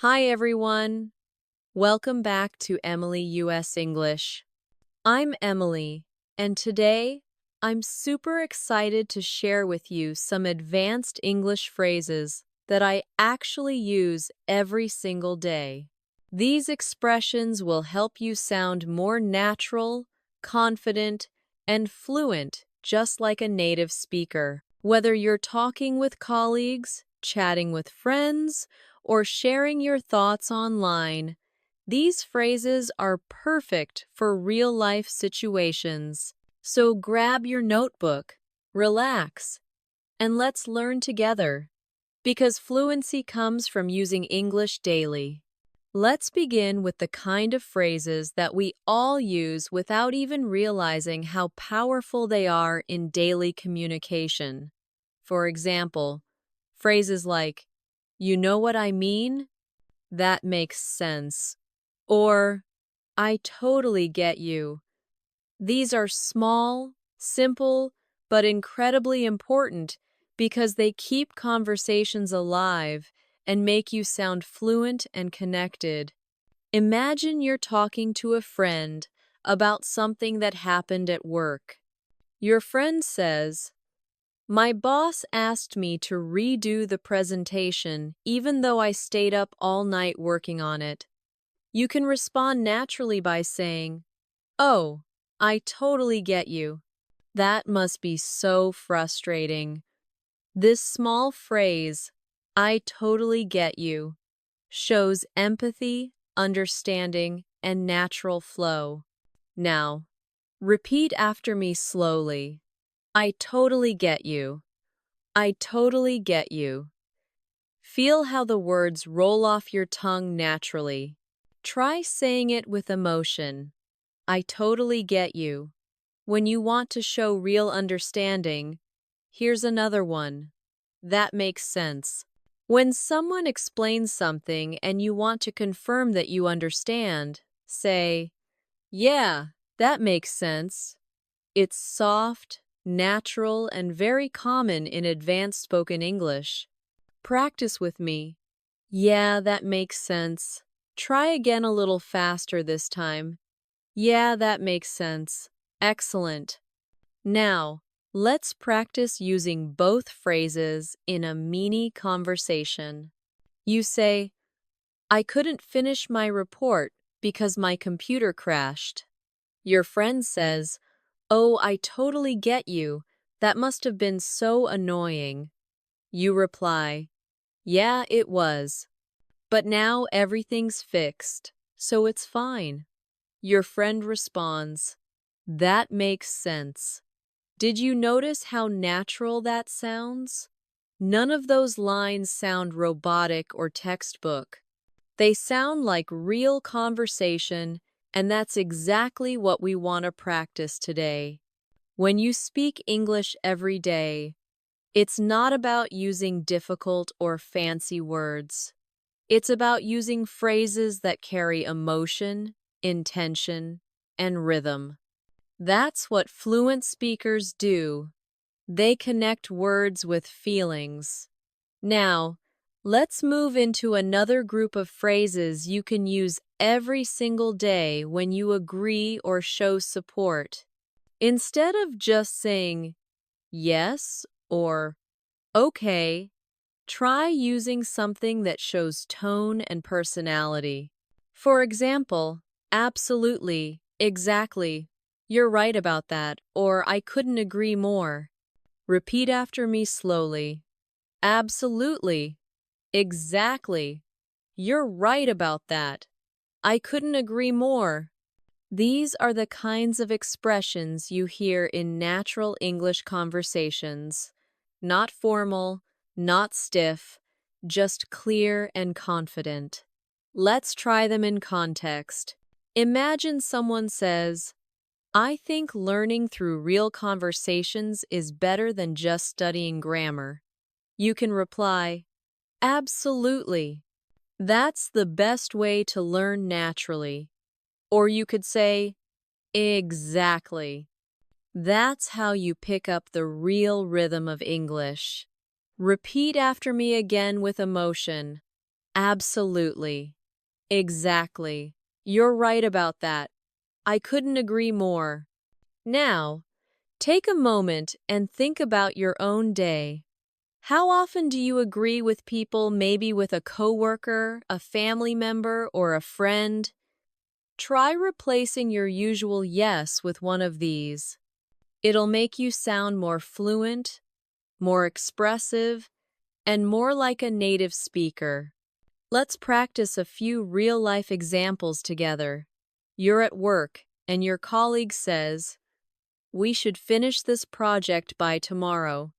Hi everyone. Welcome back to Emily US English. I'm Emily, and today I'm super excited to share with you some advanced English phrases that I actually use every single day. These expressions will help you sound more natural, confident, and fluent, just like a native speaker. Whether you're talking with colleagues, chatting with friends, or sharing your thoughts online, these phrases are perfect for real-life situations. So grab your notebook, relax, and let's learn together. Because fluency comes from using English daily. Let's begin with the kind of phrases that we all use without even realizing how powerful they are in daily communication. For example, phrases like, "You know what I mean? That makes sense." Or, "I totally get you." These are small, simple, but incredibly important because they keep conversations alive and make you sound fluent and connected. Imagine you're talking to a friend about something that happened at work. Your friend says, "My boss asked me to redo the presentation even though I stayed up all night working on it." You can respond naturally by saying, "Oh, I totally get you. That must be so frustrating." This small phrase, "I totally get you," shows empathy, understanding, and natural flow. Now, repeat after me slowly. I totally get you. I totally get you. Feel how the words roll off your tongue naturally. Try saying it with emotion. I totally get you. When you want to show real understanding, here's another one. That makes sense. When someone explains something and you want to confirm that you understand, say, "Yeah, that makes sense." It's soft, natural, and very common in advanced spoken English. Practice with me. "Yeah, that makes sense." Try again a little faster this time. "Yeah, that makes sense." Excellent. Now, let's practice using both phrases in a mini conversation. You say, "I couldn't finish my report because my computer crashed." Your friend says, "Oh, I totally get you. That must have been so annoying." You reply, "Yeah, it was. But now everything's fixed, so it's fine." Your friend responds, "That makes sense." Did you notice how natural that sounds? None of those lines sound robotic or textbook. They sound like real conversation, and that's exactly what we want to practice today. When you speak English every day, it's not about using difficult or fancy words. It's about using phrases that carry emotion, intention, and rhythm. That's what fluent speakers do. They connect words with feelings. Now, let's move into another group of phrases you can use every single day when you agree or show support. Instead of just saying yes or okay, try using something that shows tone and personality. For example, "Absolutely, exactly, you're right about that," or "I couldn't agree more." Repeat after me slowly. Absolutely, exactly, you're right about that. I couldn't agree more. These are the kinds of expressions you hear in natural English conversations. Not formal, not stiff, just clear and confident. Let's try them in context. Imagine someone says, "I think learning through real conversations is better than just studying grammar." You can reply, "Absolutely. That's the best way to learn naturally." Or you could say, "Exactly. That's how you pick up the real rhythm of English." Repeat after me again with emotion. Absolutely. Exactly. You're right about that. I couldn't agree more. Now, take a moment and think about your own day. How often do you agree with people, maybe with a coworker, a family member, or a friend? Try replacing your usual yes with one of these. It'll make you sound more fluent, more expressive, and more like a native speaker. Let's practice a few real-life examples together. You're at work, and your colleague says, "We should finish this project by tomorrow."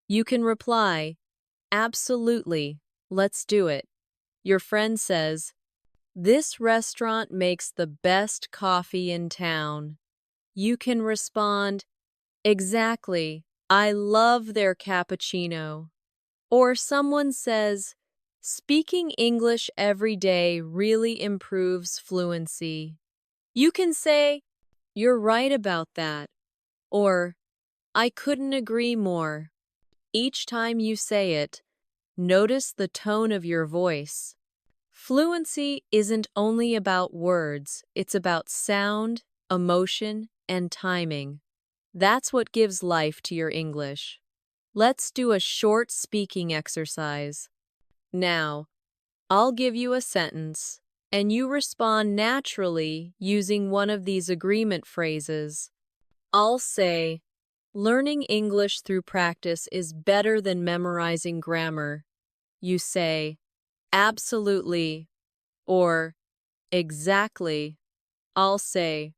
You can reply, "Absolutely, let's do it." Your friend says, "This restaurant makes the best coffee in town." You can respond, "Exactly, I love their cappuccino." Or someone says, "Speaking English every day really improves fluency." You can say, "You're right about that," or "I couldn't agree more." Each time you say it, notice the tone of your voice. Fluency isn't only about words, it's about sound, emotion, and timing. That's what gives life to your English. Let's do a short speaking exercise. Now, I'll give you a sentence, and you respond naturally using one of these agreement phrases. I'll say, "Learning English through practice is better than memorizing grammar." You say, "Absolutely," or "Exactly." I'll say,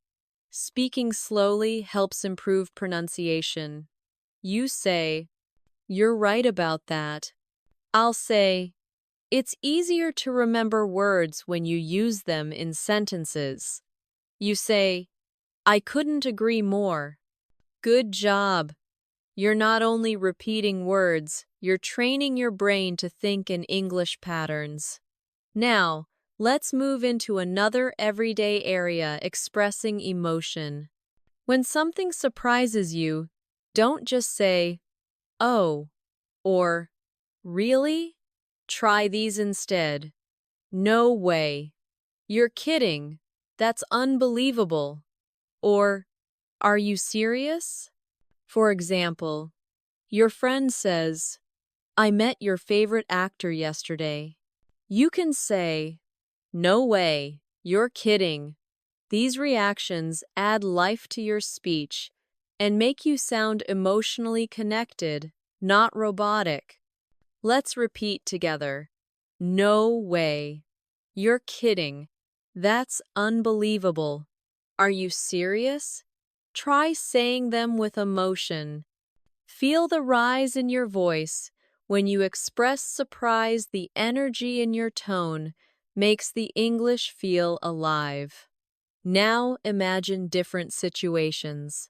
"Speaking slowly helps improve pronunciation." You say, "You're right about that." I'll say, "It's easier to remember words when you use them in sentences." You say, "I couldn't agree more." Good job. You're not only repeating words, you're training your brain to think in English patterns. Now, let's move into another everyday area expressing emotion. When something surprises you, don't just say, "Oh," or "Really?" Try these instead. "No way." "You're kidding. That's unbelievable." Or, "Are you serious?" For example, your friend says, "I met your favorite actor yesterday." You can say, "No way. You're kidding." These reactions add life to your speech and make you sound emotionally connected, not robotic. Let's repeat together. No way. You're kidding. That's unbelievable. Are you serious? Try saying them with emotion. Feel the rise in your voice. When you express surprise, the energy in your tone makes the English feel alive. Now imagine different situations.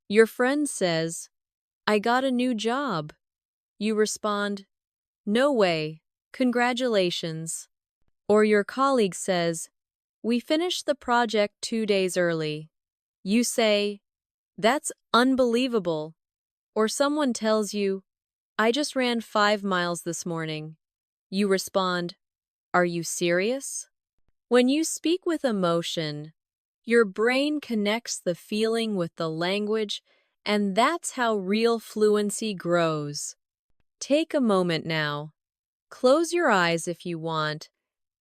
Your friend says, "I got a new job." You respond, "No way. Congratulations." Or your colleague says, "We finished the project 2 days early." You say, "That's unbelievable." Or someone tells you, "I just ran 5 miles this morning." You respond, "Are you serious?" When you speak with emotion, your brain connects the feeling with the language, and that's how real fluency grows. Take a moment now. Close your eyes if you want,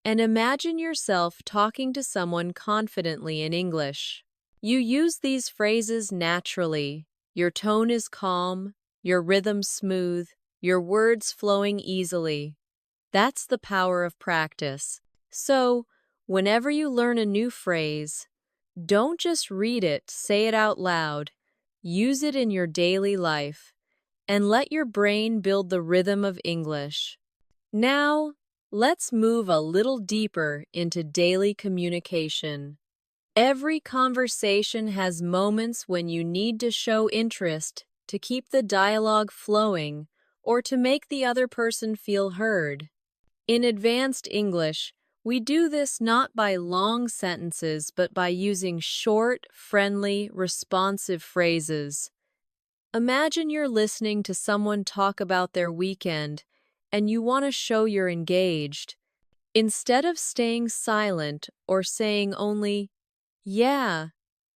and imagine yourself talking to someone confidently in English. You use these phrases naturally. Your tone is calm, your rhythm smooth, your words flowing easily. That's the power of practice. So, whenever you learn a new phrase, don't just read it, say it out loud. Use it in your daily life, and let your brain build the rhythm of English. Now, let's move a little deeper into daily communication. Every conversation has moments when you need to show interest to keep the dialogue flowing or to make the other person feel heard. In advanced English, we do this not by long sentences but by using short, friendly, responsive phrases. Imagine you're listening to someone talk about their weekend and you want to show you're engaged. Instead of staying silent or saying only, yeah,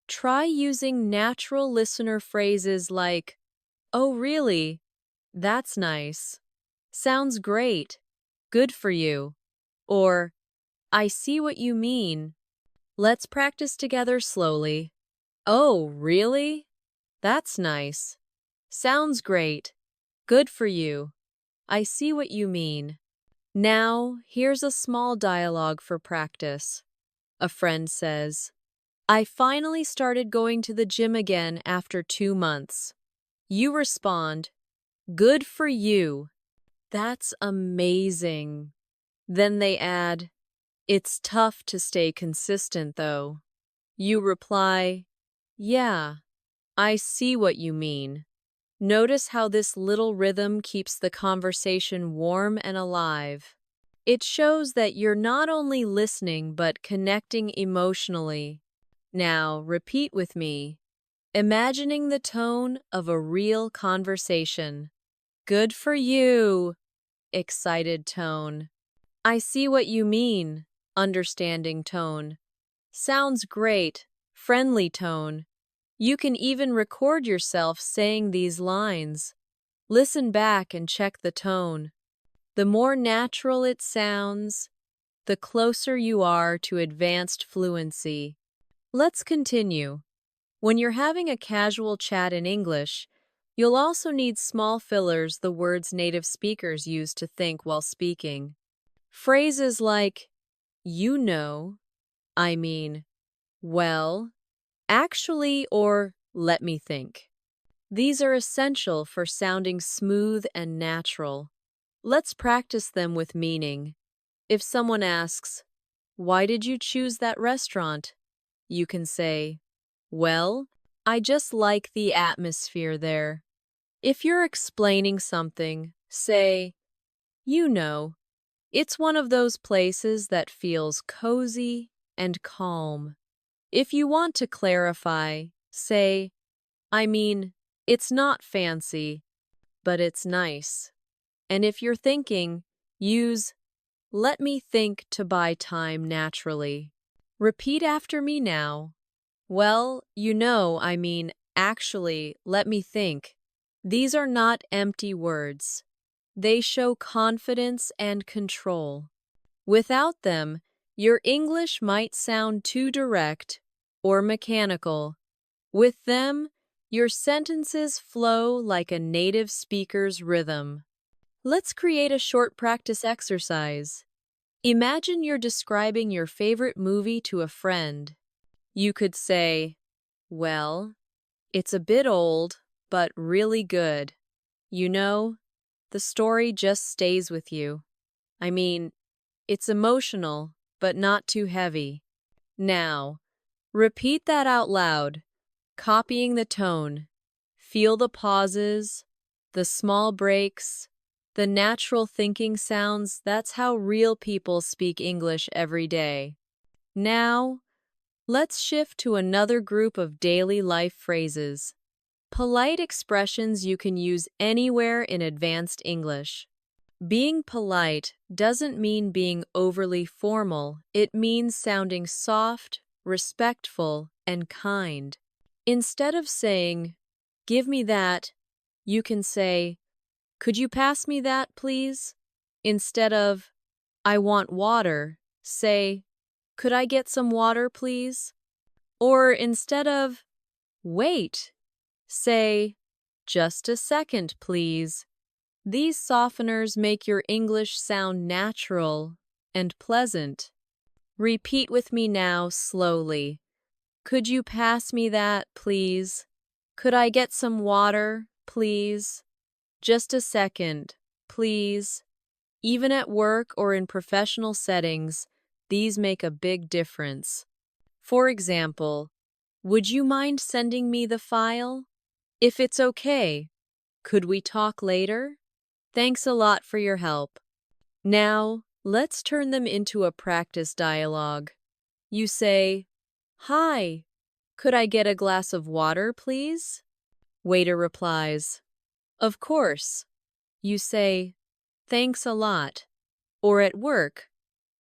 try using natural listener phrases like, oh, really? That's nice. Sounds great. Good for you. Or, I see what you mean. Let's practice together slowly. Oh, really? That's nice. Sounds great. Good for you. I see what you mean. Now, here's a small dialogue for practice. A friend says, I finally started going to the gym again after 2 months. You respond, good for you. That's amazing. Then they add, it's tough to stay consistent though. You reply, yeah, I see what you mean. Notice how this little rhythm keeps the conversation warm and alive. It shows that you're not only listening but connecting emotionally. Now, repeat with me, imagining the tone of a real conversation. Good for you. Excited tone. I see what you mean. Understanding tone. Sounds great. Friendly tone. You can even record yourself saying these lines. Listen back and check the tone. The more natural it sounds, the closer you are to advanced fluency. Let's continue. When you're having a casual chat in English, you'll also need small fillers, the words native speakers use to think while speaking. Phrases like, you know, I mean, well, actually, or let me think. These are essential for sounding smooth and natural. Let's practice them with meaning. If someone asks, why did you choose that restaurant? You can say, well, I just like the atmosphere there. If you're explaining something, say, you know, it's one of those places that feels cozy and calm. If you want to clarify, say, I mean, it's not fancy, but it's nice. And if you're thinking, use let me think to buy time naturally. Repeat after me now. Well, you know, I mean, actually, let me think. These are not empty words. They show confidence and control. Without them, your English might sound too direct or mechanical. With them, your sentences flow like a native speaker's rhythm. Let's create a short practice exercise. Imagine you're describing your favorite movie to a friend. You could say, well, it's a bit old, but really good. You know, the story just stays with you. I mean, it's emotional, but not too heavy. Now, repeat that out loud, copying the tone. Feel the pauses, the small breaks, the natural thinking sounds. That's how real people speak English every day. Now, let's shift to another group of daily life phrases. Polite expressions you can use anywhere in advanced English. Being polite doesn't mean being overly formal. It means sounding soft, respectful, and kind. Instead of saying, give me that, you can say, could you pass me that, please? Instead of, I want water, say, could I get some water, please? Or instead of, wait, say, just a second, please. These softeners make your English sound natural and pleasant. Repeat with me now slowly. Could you pass me that, please? Could I get some water, please? Just a second, please. Even at work or in professional settings, these make a big difference. For example, would you mind sending me the file? If it's okay, could we talk later? Thanks a lot for your help. Now, let's turn them into a practice dialogue. You say, hi, could I get a glass of water, please? Waiter replies, of course. You say, thanks a lot. Or at work,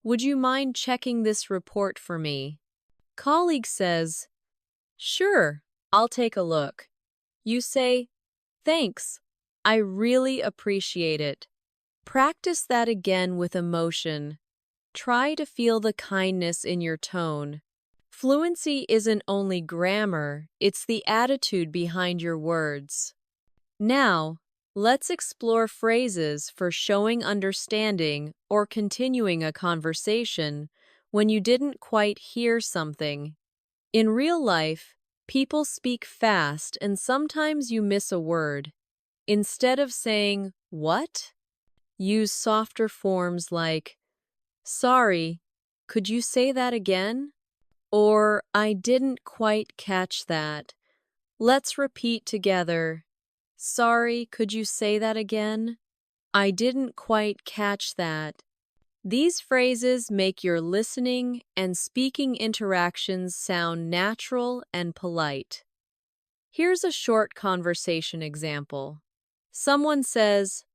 would you mind checking this report for me? Colleague says, sure, I'll take a look. You say, thanks, I really appreciate it. Practice that again with emotion. Try to feel the kindness in your tone. Fluency isn't only grammar, it's the attitude behind your words. Now, let's explore phrases for showing understanding or continuing a conversation when you didn't quite hear something. In real life, people speak fast and sometimes you miss a word. Instead of saying, what? Use softer forms like, sorry, could you say that again? Or, I didn't quite catch that. Let's repeat together. Sorry, could you say that again? I didn't quite catch that. These phrases make your listening and speaking interactions sound natural and polite. Here's a short conversation example. Someone says,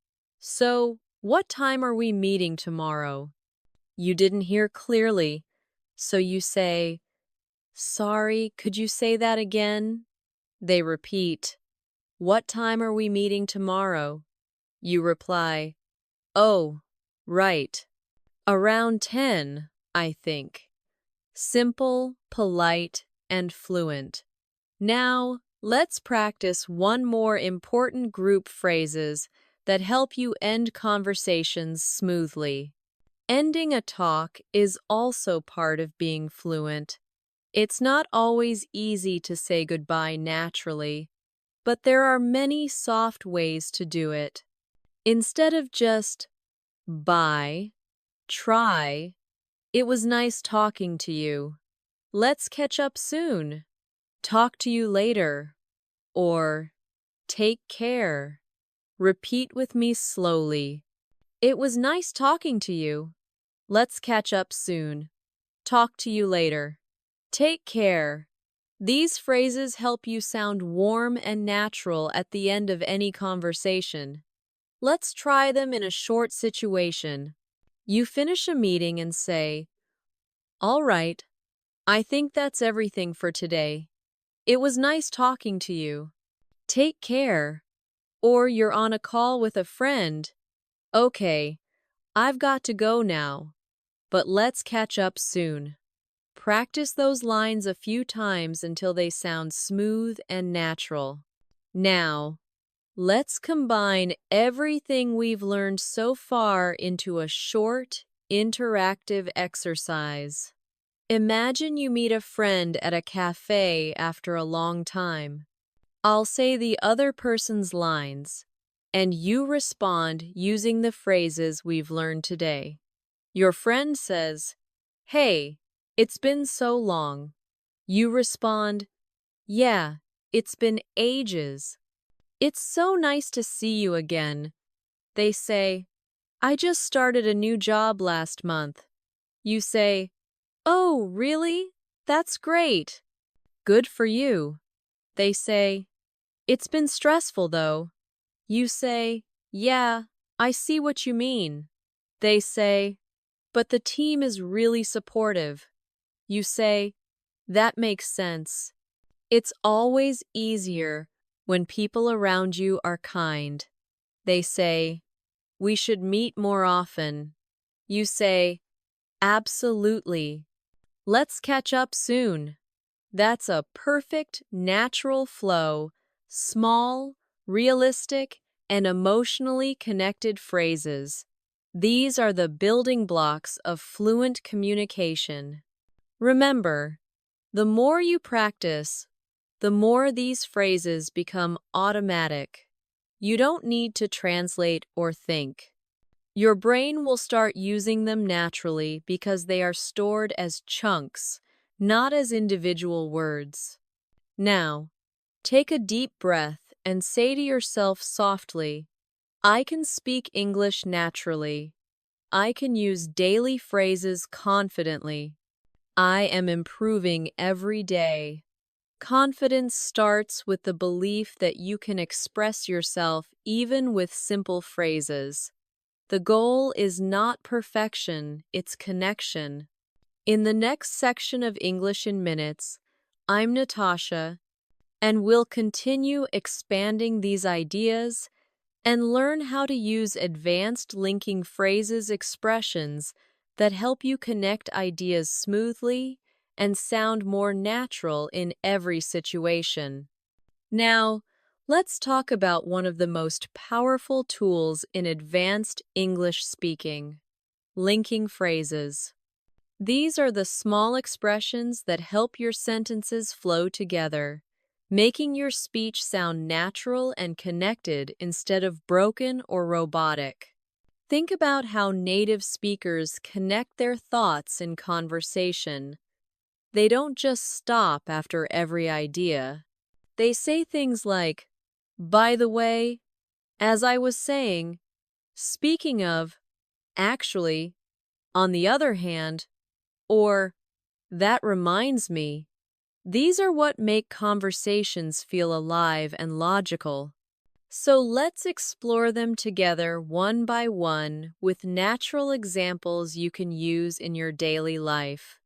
so, what time are we meeting tomorrow? You didn't hear clearly, so you say, sorry, could you say that again? They repeat, what time are we meeting tomorrow? You reply, oh, right. Around 10, I think. Simple, polite, and fluent. Now, let's practice one more important group phrases that help you end conversations smoothly. Ending a talk is also part of being fluent. It's not always easy to say goodbye naturally, but there are many soft ways to do it. Instead of just bye, try, it was nice talking to you. Let's catch up soon. Talk to you later. Or take care. Repeat with me slowly. It was nice talking to you. Let's catch up soon. Talk to you later. Take care. These phrases help you sound warm and natural at the end of any conversation. Let's try them in a short situation. You finish a meeting and say, all right, I think that's everything for today. It was nice talking to you. Take care. Or you're on a call with a friend. Okay, I've got to go now, but let's catch up soon. Practice those lines a few times until they sound smooth and natural. Now, let's combine everything we've learned so far into a short, interactive exercise. Imagine you meet a friend at a cafe after a long time. I'll say the other person's lines, and you respond using the phrases we've learned today. Your friend says, hey, it's been so long. You respond, yeah, it's been ages. It's so nice to see you again. They say, I just started a new job last month. You say, oh, really? That's great. Good for you. They say, it's been stressful though. You say, yeah, I see what you mean. They say, but the team is really supportive. You say, that makes sense. It's always easier when people around you are kind. They say, we should meet more often. You say, absolutely. Let's catch up soon. That's a perfect, natural flow, small, realistic, and emotionally connected phrases. These are the building blocks of fluent communication. Remember, the more you practice, the more these phrases become automatic. You don't need to translate or think. Your brain will start using them naturally because they are stored as chunks, not as individual words. Now, take a deep breath and say to yourself softly, I can speak English naturally. I can use daily phrases confidently. I am improving every day. Confidence starts with the belief that you can express yourself even with simple phrases. The goal is not perfection, it's connection. In the next section of English in Minutes, I'm Natasha, and we'll continue expanding these ideas and learn how to use advanced linking phrases expressions that help you connect ideas smoothly and sound more natural in every situation. Now, let's talk about one of the most powerful tools in advanced English speaking: linking phrases. These are the small expressions that help your sentences flow together, making your speech sound natural and connected instead of broken or robotic. Think about how native speakers connect their thoughts in conversation. They don't just stop after every idea. They say things like, "By the way, as I was saying, speaking of, actually, on the other hand," or "that reminds me." These are what make conversations feel alive and logical. So let's explore them together one by one with natural examples you can use in your daily life.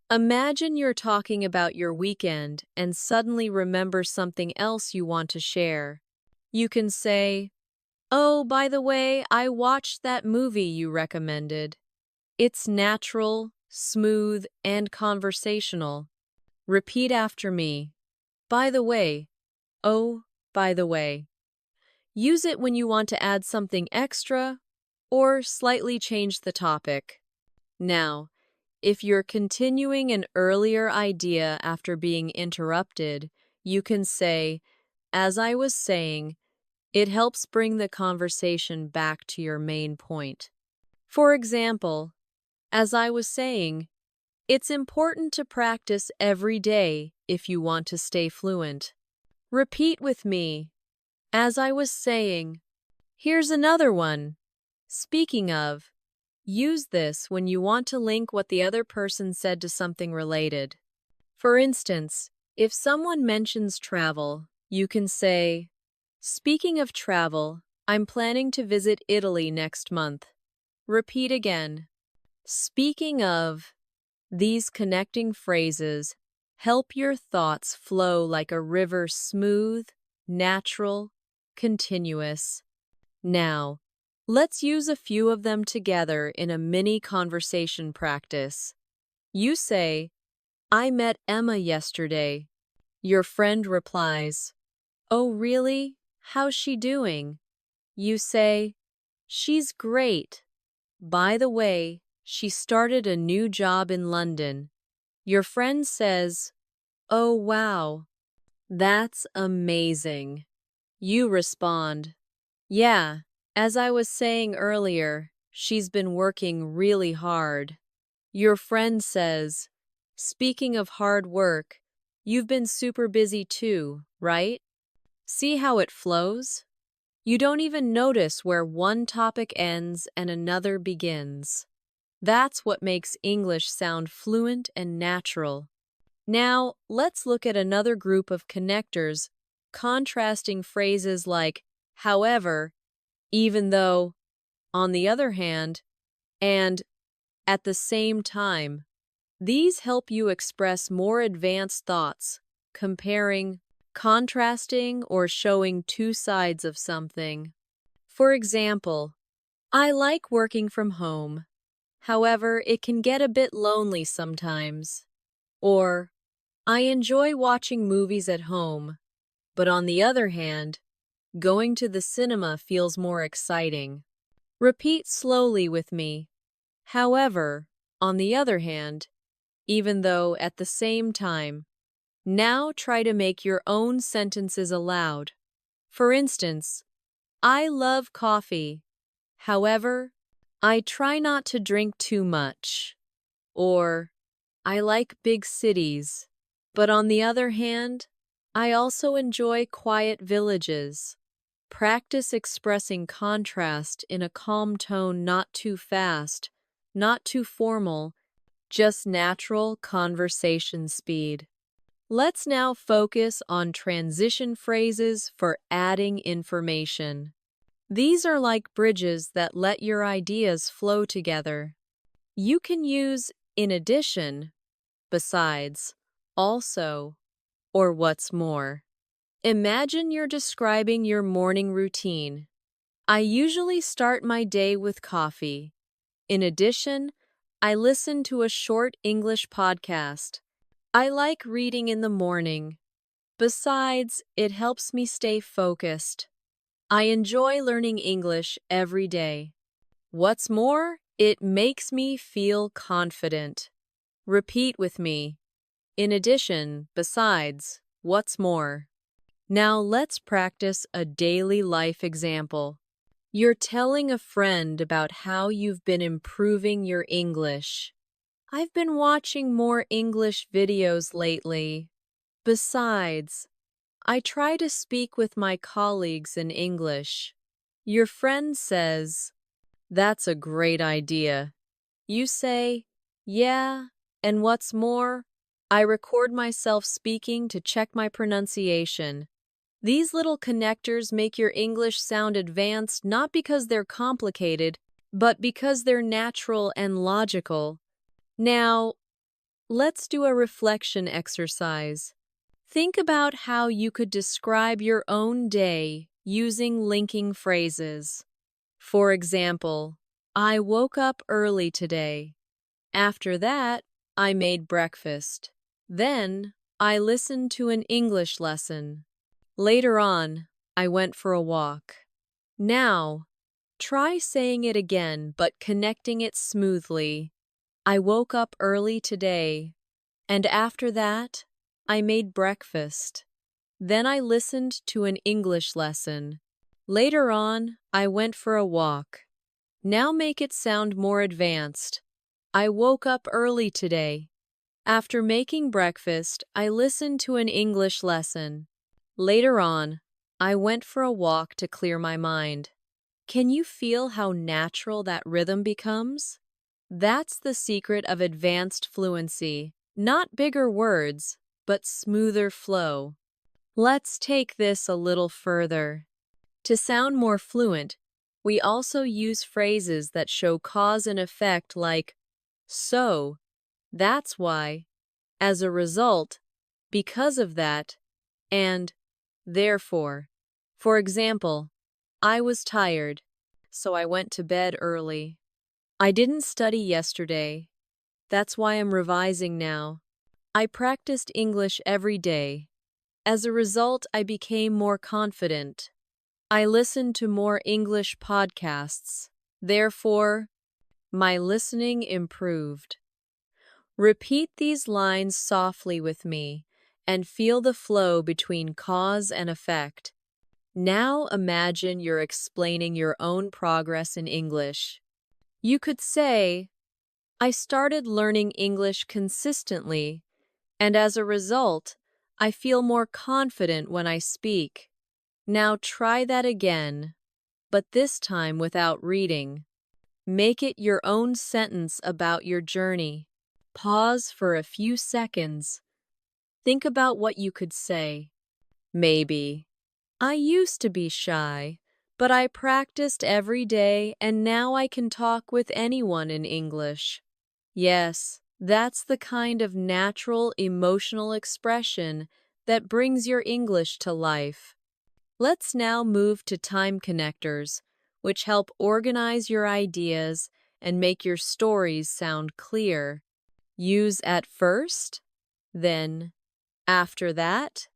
Imagine you're talking about your weekend and suddenly remember something else you want to share. You can say, "Oh, by the way, I watched that movie you recommended." It's natural, smooth, and conversational. Repeat after me. By the way. Oh, by the way. Use it when you want to add something extra or slightly change the topic. Now, if you're continuing an earlier idea after being interrupted, you can say, "As I was saying," it helps bring the conversation back to your main point. For example, "As I was saying, it's important to practice every day if you want to stay fluent." Repeat with me. "As I was saying." Here's another one. Speaking of, use this when you want to link what the other person said to something related. For instance, if someone mentions travel, you can say, "Speaking of travel, I'm planning to visit Italy next month." Repeat again. Speaking of. These connecting phrases help your thoughts flow like a river, smooth, natural, continuous. Now, let's use a few of them together in a mini conversation practice. You say, "I met Emma yesterday." Your friend replies, "Oh, really? How's she doing?" You say, "She's great. By the way, she started a new job in London." Your friend says, "Oh, wow. That's amazing." You respond, "Yeah, as I was saying earlier, she's been working really hard." Your friend says, "Speaking of hard work, you've been super busy too, right?" See how it flows? You don't even notice where one topic ends and another begins. That's what makes English sound fluent and natural. Now, let's look at another group of connectors, contrasting phrases like "however," "even though," "on the other hand," and "at the same time." These help you express more advanced thoughts, comparing, contrasting, or showing two sides of something. For example, "I like working from home. However, it can get a bit lonely sometimes." Or, "I enjoy watching movies at home, but on the other hand, going to the cinema feels more exciting." Repeat slowly with me. "However, on the other hand," "even though," "at the same time." Now try to make your own sentences aloud. For instance, "I love coffee. However, I try not to drink too much." Or, "I like big cities. But on the other hand, I also enjoy quiet villages." Practice expressing contrast in a calm tone, not too fast, not too formal, just natural conversation speed. Let's now focus on transition phrases for adding information. These are like bridges that let your ideas flow together. You can use in addition, besides, also, or what's more. Imagine you're describing your morning routine. I usually start my day with coffee. In addition, I listen to a short English podcast. I like reading in the morning. Besides, it helps me stay focused. I enjoy learning English every day. What's more, it makes me feel confident. Repeat with me. In addition, besides, what's more. Now let's practice a daily life example. You're telling a friend about how you've been improving your English. I've been watching more English videos lately. Besides, I try to speak with my colleagues in English. Your friend says, "That's a great idea." You say, "Yeah, and what's more, I record myself speaking to check my pronunciation." These little connectors make your English sound advanced not because they're complicated, but because they're natural and logical. Now, let's do a reflection exercise. Think about how you could describe your own day using linking phrases. For example, I woke up early today. After that, I made breakfast. Then, I listened to an English lesson. Later on, I went for a walk. Now, try saying it again but connecting it smoothly. I woke up early today, and after that, I made breakfast. Then I listened to an English lesson. Later on, I went for a walk. Now make it sound more advanced. I woke up early today. After making breakfast, I listened to an English lesson. Later on, I went for a walk to clear my mind. Can you feel how natural that rhythm becomes? That's the secret of advanced fluency. Not bigger words, but smoother flow. Let's take this a little further. To sound more fluent, we also use phrases that show cause and effect like so, that's why, as a result, because of that, and therefore. For example, I was tired, so I went to bed early. I didn't study yesterday. That's why I'm revising now. I practiced English every day. As a result, I became more confident. I listened to more English podcasts. Therefore, my listening improved. Repeat these lines softly with me and feel the flow between cause and effect. Now imagine you're explaining your own progress in English. You could say, I started learning English consistently, and as a result, I feel more confident when I speak. Now try that again, but this time without reading. Make it your own sentence about your journey. Pause for a few seconds. Think about what you could say. Maybe, I used to be shy, but I practiced every day and now I can talk with anyone in English. Yes, that's the kind of natural emotional expression that brings your English to life. Let's now move to time connectors, which help organize your ideas and make your stories sound clear. Use at first, then, after that,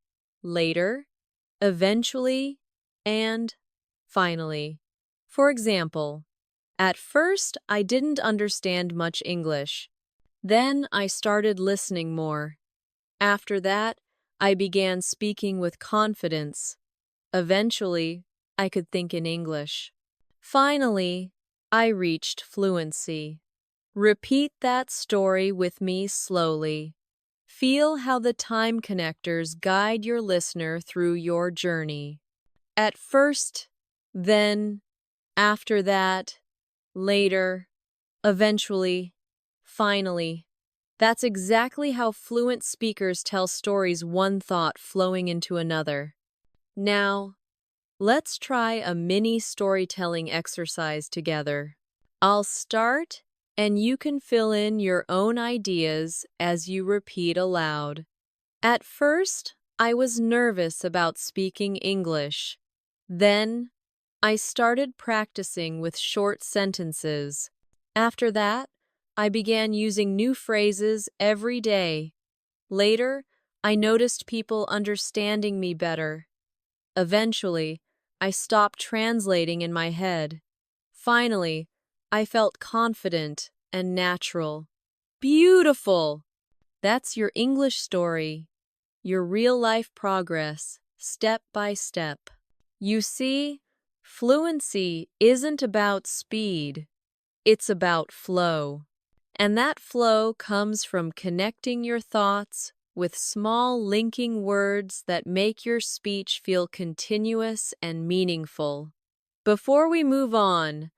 later, eventually, and finally. For example, at first I didn't understand much English. Then I started listening more. After that, I began speaking with confidence. Eventually, I could think in English. Finally, I reached fluency. Repeat that story with me slowly. Feel how the time connectors guide your listener through your journey. At first, then, after that, later, eventually, finally. That's exactly how fluent speakers tell stories, one thought flowing into another. Now, Let's try a mini storytelling exercise together. I'll start, and you can fill in your own ideas as you repeat aloud. At first, I was nervous about speaking English. Then, I started practicing with short sentences. After that, I began using new phrases every day. Later, I noticed people understanding me better. Eventually, I stopped translating in my head. Finally, I felt confident and natural. Beautiful! That's your English story, your real-life progress, step by step. You see, fluency isn't about speed, it's about flow. And that flow comes from connecting your thoughts with small linking words that make your speech feel continuous and meaningful. Before we move on,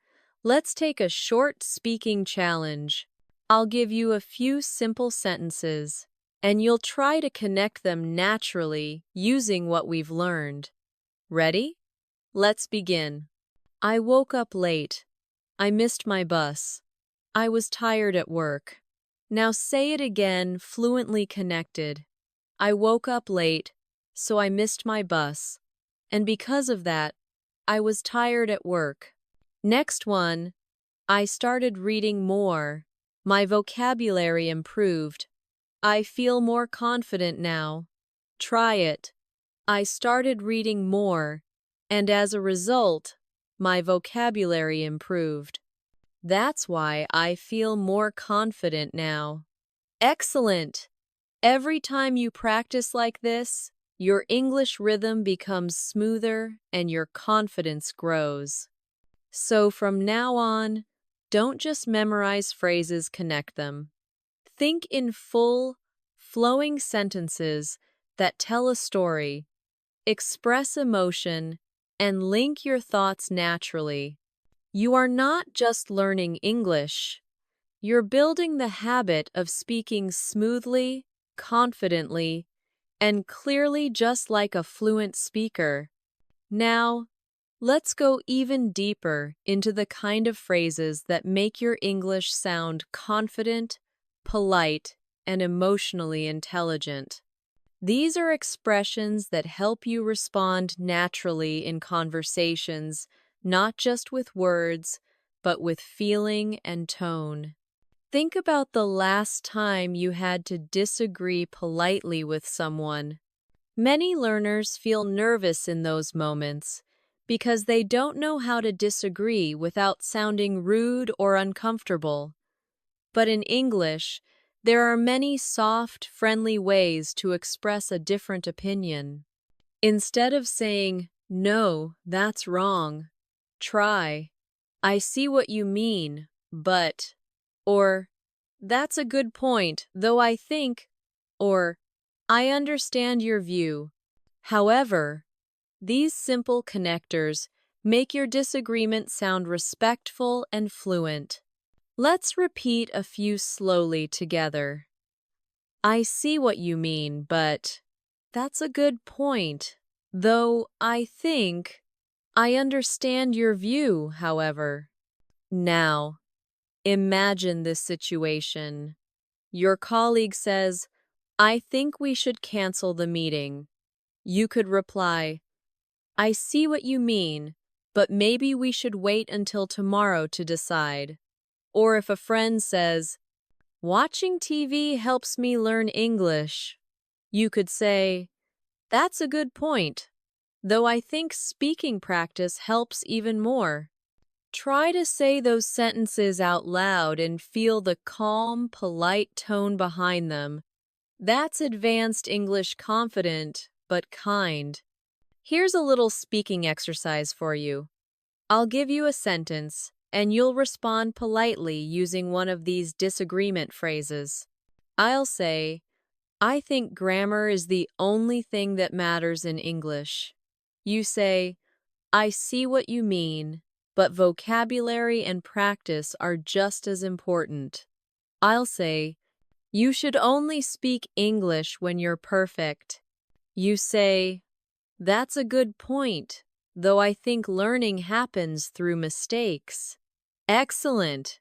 let's take a short speaking challenge. I'll give you a few simple sentences, and you'll try to connect them naturally using what we've learned. Ready? Let's begin. I woke up late. I missed my bus. I was tired at work. Now say it again, fluently connected. I woke up late, so I missed my bus. And because of that, I was tired at work. Next one, I started reading more. My vocabulary improved. I feel more confident now. Try it. I started reading more, and as a result, my vocabulary improved. That's why I feel more confident now. Excellent! Every time you practice like this, your English rhythm becomes smoother and your confidence grows. So from now on, don't just memorize phrases, connect them. Think in full, flowing sentences that tell a story, express emotion, and link your thoughts naturally. You are not just learning English. You're building the habit of speaking smoothly, confidently, and clearly just like a fluent speaker. Now, let's go even deeper into the kind of phrases that make your English sound confident, polite, and emotionally intelligent. These are expressions that help you respond naturally in conversations, not just with words, but with feeling and tone. Think about the last time you had to disagree politely with someone. Many learners feel nervous in those moments because they don't know how to disagree without sounding rude or uncomfortable. But in English, there are many soft, friendly ways to express a different opinion. Instead of saying, "No, that's wrong," try, "I see what you mean, but," or "That's a good point, though I think," or "I understand your view." However, these simple connectors make your disagreement sound respectful and fluent. Let's repeat a few slowly together. I see what you mean, but that's a good point, though I think I understand your view, however. Now, imagine this situation. Your colleague says, "I think we should cancel the meeting." You could reply, "I see what you mean, but maybe we should wait until tomorrow to decide." Or if a friend says, "Watching TV helps me learn English," you could say, "That's a good point, though I think speaking practice helps even more." Try to say those sentences out loud and feel the calm, polite tone behind them. That's advanced English, confident but kind. Here's a little speaking exercise for you. I'll give you a sentence, and you'll respond politely using one of these disagreement phrases. I'll say, "I think grammar is the only thing that matters in English." You say, "I see what you mean, but vocabulary and practice are just as important." I'll say, "You should only speak English when you're perfect." You say, "That's a good point, though I think learning happens through mistakes. Excellent!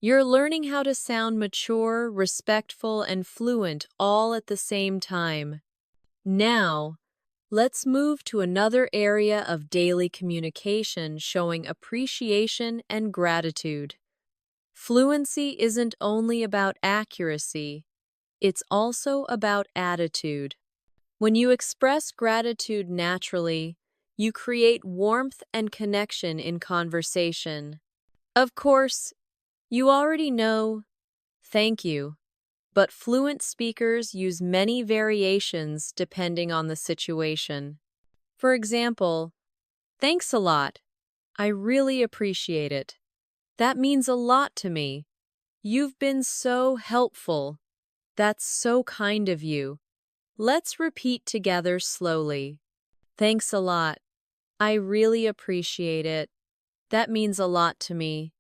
You're learning how to sound mature, respectful, and fluent all at the same time. Now, let's move to another area of daily communication showing appreciation and gratitude. Fluency isn't only about accuracy, it's also about attitude. When you express gratitude naturally, you create warmth and connection in conversation. Of course, you already know, thank you, but fluent speakers use many variations depending on the situation. For example, thanks a lot. I really appreciate it. That means a lot to me. You've been so helpful. That's so kind of you. Let's repeat together slowly. Thanks a lot. I really appreciate it. That means a lot to me.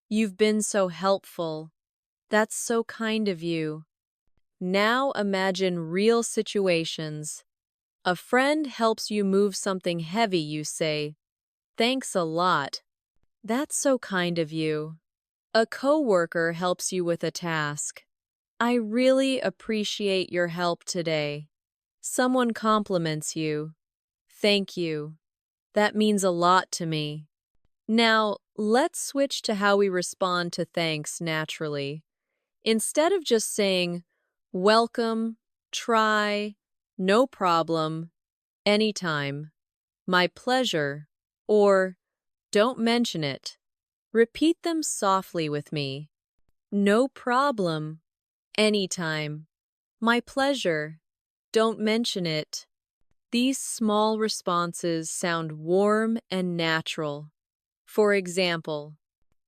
You've been so helpful. That's so kind of you. Now imagine real situations. A friend helps you move something heavy, you say, thanks a lot. That's so kind of you. A coworker helps you with a task. I really appreciate your help today. Someone compliments you. Thank you. That means a lot to me. Now, let's switch to how we respond to thanks naturally. Instead of just saying, welcome, try, no problem, anytime, my pleasure, or don't mention it, repeat them softly with me. No problem, anytime, my pleasure, don't mention it. These small responses sound warm and natural. For example,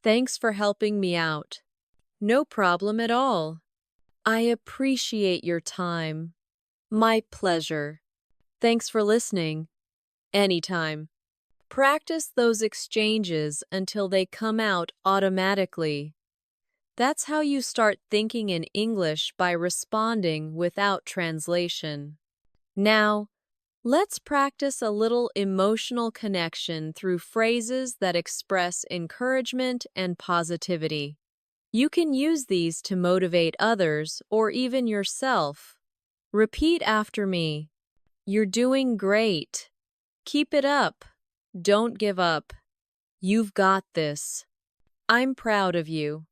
thanks for helping me out. No problem at all. I appreciate your time. My pleasure. Thanks for listening. Anytime. Practice those exchanges until they come out automatically. That's how you start thinking in English by responding without translation. Now, let's practice a little emotional connection through phrases that express encouragement and positivity. You can use these to motivate others or even yourself. Repeat after me. You're doing great. Keep it up. Don't give up. You've got this. I'm proud of you.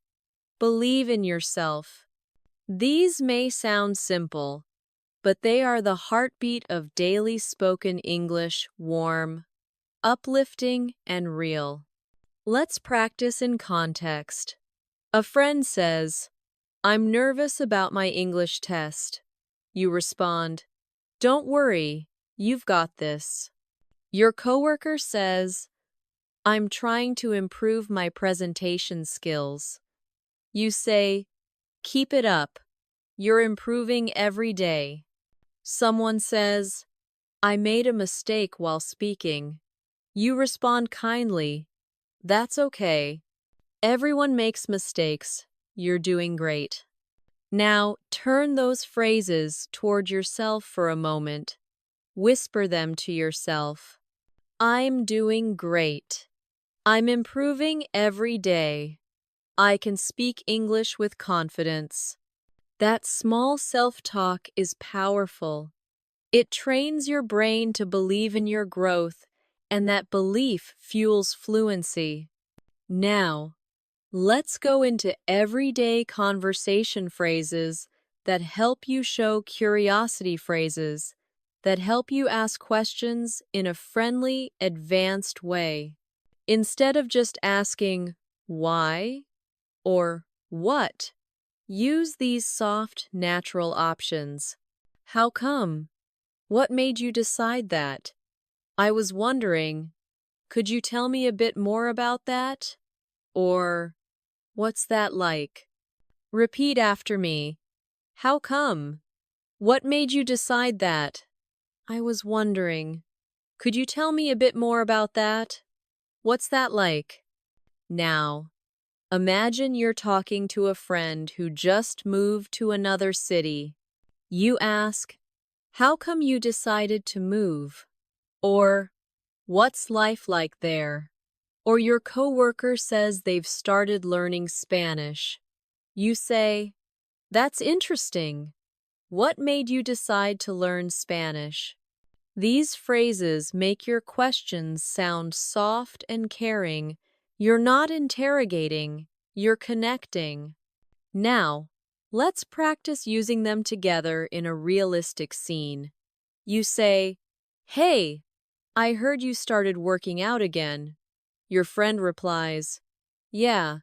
Believe in yourself. These may sound simple, but they are the heartbeat of daily spoken English, warm, uplifting, and real. Let's practice in context. A friend says, I'm nervous about my English test. You respond, don't worry, you've got this. Your coworker says, I'm trying to improve my presentation skills. You say, keep it up. You're improving every day. Someone says, I made a mistake while speaking. You respond kindly, that's okay. Everyone makes mistakes. You're doing great. Now, turn those phrases toward yourself for a moment. Whisper them to yourself. I'm doing great. I'm improving every day. I can speak English with confidence. That small self-talk is powerful. It trains your brain to believe in your growth, and that belief fuels fluency. Now, let's go into everyday conversation phrases that help you show curiosity, phrases that help you ask questions in a friendly, advanced way. Instead of just asking, why? Or what? Use these soft, natural options. How come? What made you decide that? I was wondering, could you tell me a bit more about that? Or, what's that like? Repeat after me. How come? What made you decide that? I was wondering, could you tell me a bit more about that? What's that like? Now, imagine you're talking to a friend who just moved to another city. You ask, how come you decided to move? Or, What's life like there? Or your coworker says they've started learning Spanish. You say, "That's interesting. What made you decide to learn Spanish?" These phrases make your questions sound soft and caring. You're not interrogating, you're connecting. Now, let's practice using them together in a realistic scene. You say, "Hey, I heard you started working out again." Your friend replies, "Yeah,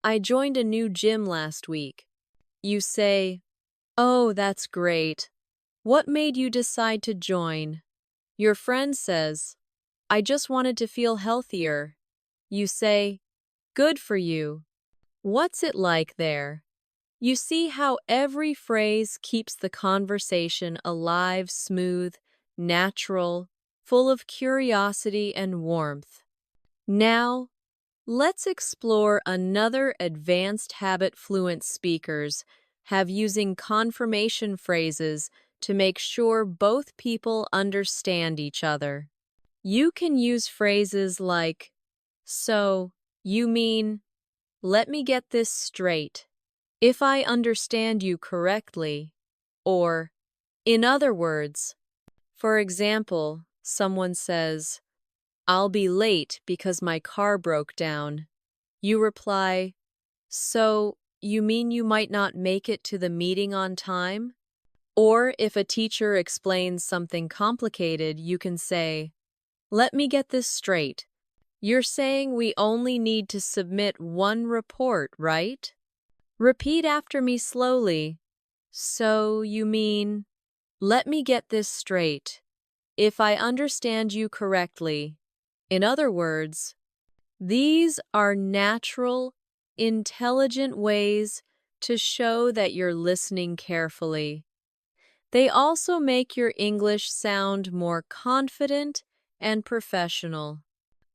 I joined a new gym last week." You say, "Oh, that's great. What made you decide to join?" Your friend says, "I just wanted to feel healthier." You say, "Good for you. What's it like there?" You see how every phrase keeps the conversation alive, smooth, natural, full of curiosity and warmth. Now, let's explore another advanced habit fluent speakers have using confirmation phrases to make sure both people understand each other. You can use phrases like, "So, you mean, let me get this straight. If I understand you correctly," or, "In other words." For example, someone says, "I'll be late because my car broke down." You reply, "So, you mean you might not make it to the meeting on time?" Or if a teacher explains something complicated, you can say, "Let me get this straight. You're saying we only need to submit one report, right?" Repeat after me slowly. "So, you mean, let me get this straight. If I understand you correctly." In other words, these are natural, intelligent ways to show that you're listening carefully. They also make your English sound more confident and professional.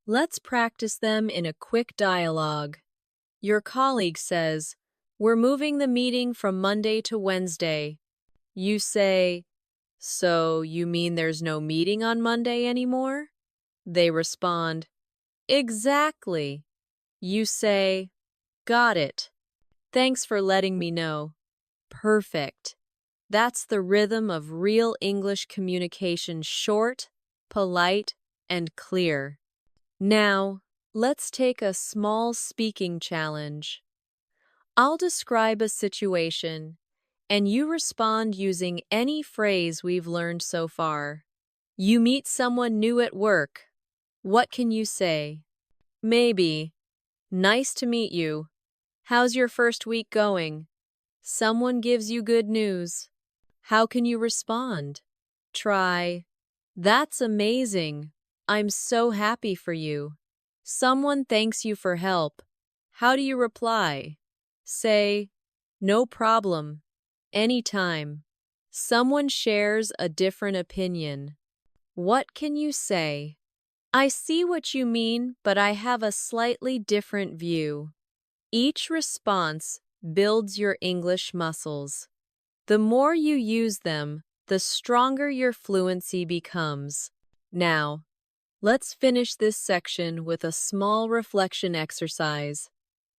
Let's practice them in a quick dialogue. Your colleague says, "We're moving the meeting from Monday to Wednesday." You say, "So you mean there's no meeting on Monday anymore?" They respond, "Exactly." You say, "Got it. Thanks for letting me know." Perfect. That's the rhythm of real English communication: short, polite, and clear. Now, let's take a small speaking challenge. I'll describe a situation, and you respond using any phrase we've learned so far. You meet someone new at work. What can you say? Maybe, "Nice to meet you. How's your first week going?" Someone gives you good news. How can you respond? Try, "That's amazing. I'm so happy for you." Someone thanks you for help. How do you reply? Say, "No problem. Anytime." Someone shares a different opinion. What can you say? "I see what you mean, but I have a slightly different view." Each response builds your English muscles. The more you use them, the stronger your fluency becomes. Now, let's finish this section with a small reflection exercise.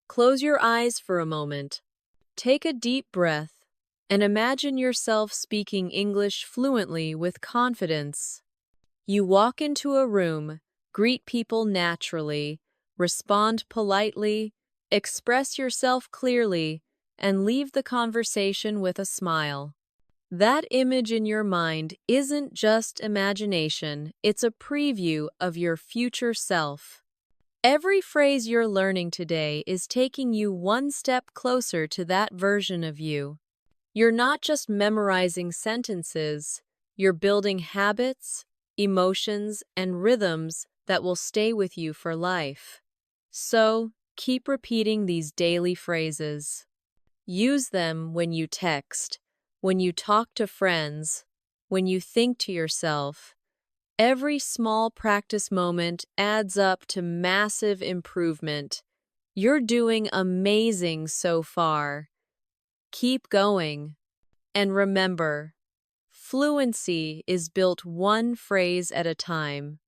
Close your eyes for a moment. Take a deep breath and imagine yourself speaking English fluently with confidence. You walk into a room, greet people naturally, respond politely, express yourself clearly, and leave the conversation with a smile. That image in your mind isn't just imagination, it's a preview of your future self. Every phrase you're learning today is taking you one step closer to that version of you. You're not just memorizing sentences, you're building habits, emotions, and rhythms that will stay with you for life. So, keep repeating these daily phrases. Use them when you text, when you talk to friends, when you think to yourself. Every small practice moment adds up to massive improvement. You're doing amazing so far. Keep going. And remember, fluency is built one phrase at a time.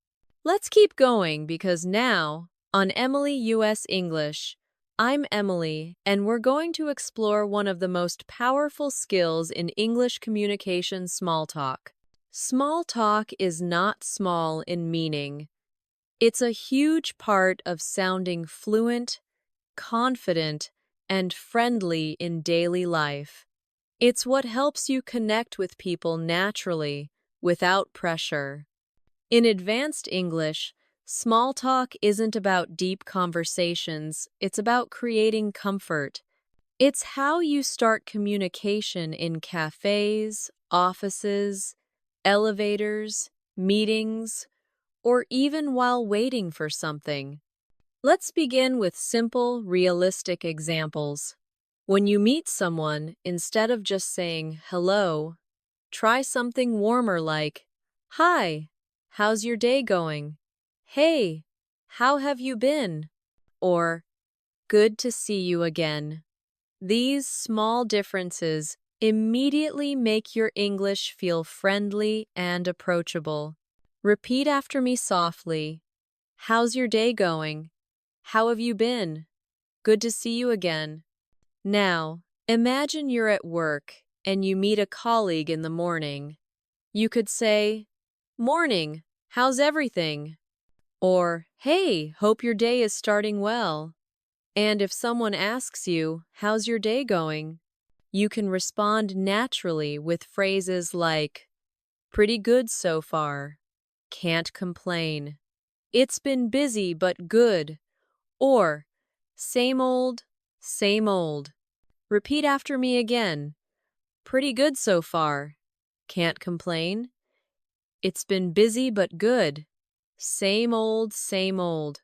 Let's keep going because now, on Emily US English, I'm Emily, and we're going to explore one of the most powerful skills in English communication: small talk. Small talk is not small in meaning. It's a huge part of sounding fluent, confident, and friendly in daily life. It's what helps you connect with people naturally, without pressure. In advanced English, small talk isn't about deep conversations, it's about creating comfort. It's how you start communication in cafes, offices, elevators, meetings, or even while waiting for something. Let's begin with simple, realistic examples. When you meet someone, instead of just saying hello, try something warmer like, "Hi, how's your day going?" "Hey, how have you been?" Or, "Good to see you again." These small differences immediately make your English feel friendly and approachable. Repeat after me softly. "How's your day going?" "How have you been?" "Good to see you again." Now, imagine you're at work and you meet a colleague in the morning. You could say, "Morning, how's everything?" Or, "Hey, hope your day is starting well." And if someone asks you, "How's your day going?" you can respond naturally with phrases like, "Pretty good so far." "Can't complain." "It's been busy but good." Or, "Same old, same old." Repeat after me again. "Pretty good so far." "Can't complain." "It's been busy but good." Same old, same old.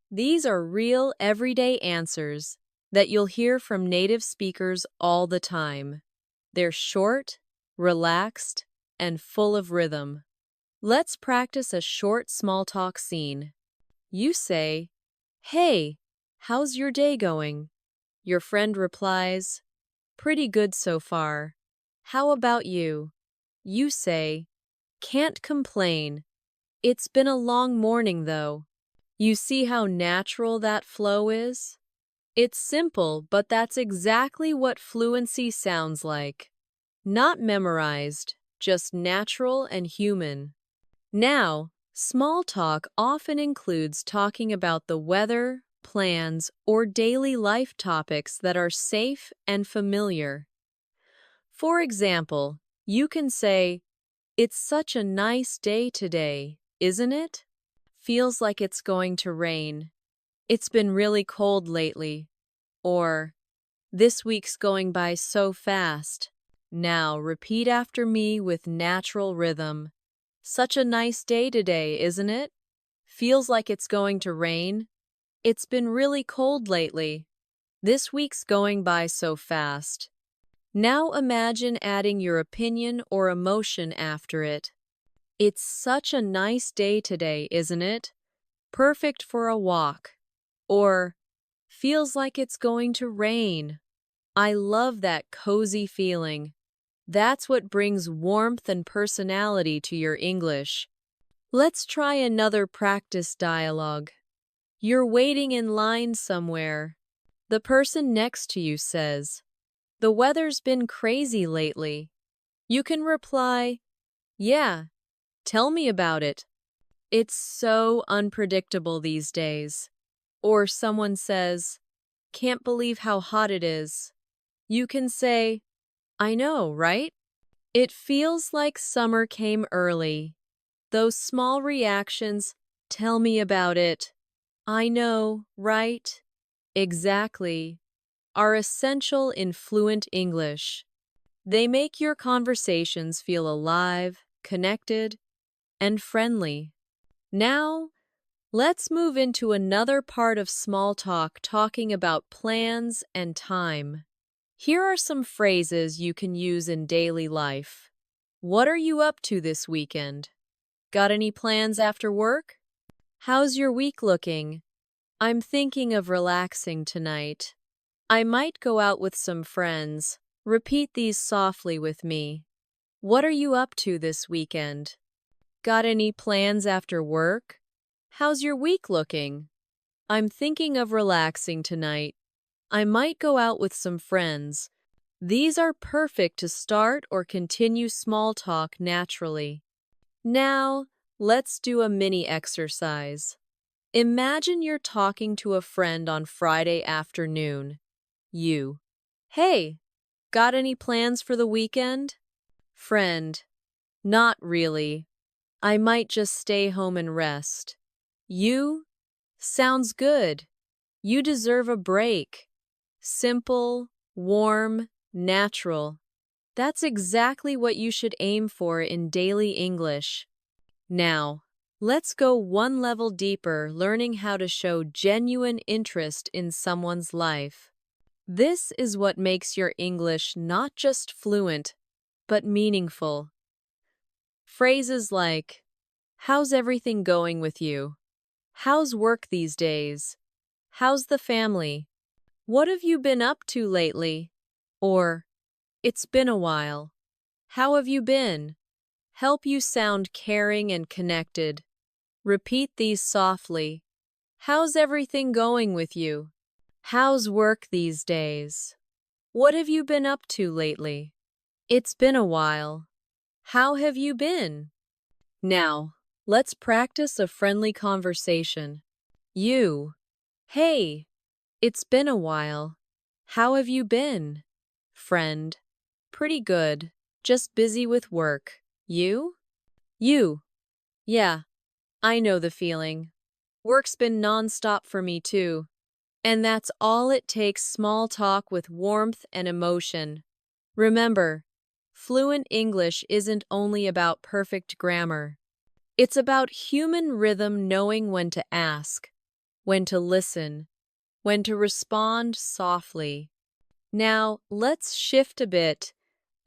These are real everyday answers that you'll hear from native speakers all the time. They're short, relaxed, and full of rhythm. Let's practice a short small talk scene. You say, "Hey, how's your day going?" Your friend replies, "Pretty good so far. How about you?" You say, "Can't complain. It's been a long morning though." You see how natural that flow is? It's simple, but that's exactly what fluency sounds like. Not memorized, just natural and human. Now, small talk often includes talking about the weather, plans, or daily life topics that are safe and familiar. For example, you can say, "It's such a nice day today, isn't it? Feels like it's going to rain. It's been really cold lately." Or, "This week's going by so fast." Now repeat after me with natural rhythm. "Such a nice day today, isn't it? Feels like it's going to rain. It's been really cold lately. This week's going by so fast." Now imagine adding your opinion or emotion after it. "It's such a nice day today, isn't it? Perfect for a walk." Or, "Feels like it's going to rain." I love that cozy feeling. That's what brings warmth and personality to your English. Let's try another practice dialogue. You're waiting in line somewhere. The person next to you says, "The weather's been crazy lately." You can reply, "Yeah, tell me about it. It's so unpredictable these days." Or someone says, "Can't believe how hot it is." You can say, "I know, right? It feels like summer came early." Those small reactions, "Tell me about it." "I know, right?" "Exactly," are essential in fluent English. They make your conversations feel alive, connected, and friendly. Now, let's move into another part of small talk, talking about plans and time. Here are some phrases you can use in daily life. What are you up to this weekend? Got any plans after work? How's your week looking? I'm thinking of relaxing tonight. I might go out with some friends. Repeat these softly with me. What are you up to this weekend? Got any plans after work? How's your week looking? I'm thinking of relaxing tonight. I might go out with some friends. These are perfect to start or continue small talk naturally. Now, let's do a mini exercise. Imagine you're talking to a friend on Friday afternoon. You. Hey, got any plans for the weekend? Friend. Not really. I might just stay home and rest. You? Sounds good. You deserve a break. Simple, warm, natural. That's exactly what you should aim for in daily English. Now, let's go one level deeper, learning how to show genuine interest in someone's life. This is what makes your English not just fluent, but meaningful. Phrases like, "How's everything going with you? How's work these days? How's the family? What have you been up to lately?" Or, "It's been a while. How have you been?" help you sound caring and connected. Repeat these softly. How's everything going with you? How's work these days? What have you been up to lately? It's been a while. How have you been? Now, let's practice a friendly conversation. You. Hey, it's been a while. How have you been? Friend. Pretty good. Just busy with work. You? You. Yeah, I know the feeling. Work's been non-stop for me too. And that's all it takes, small talk with warmth and emotion. Remember, fluent English isn't only about perfect grammar. It's about human rhythm, knowing when to ask, when to listen, when to respond softly. Now, let's shift a bit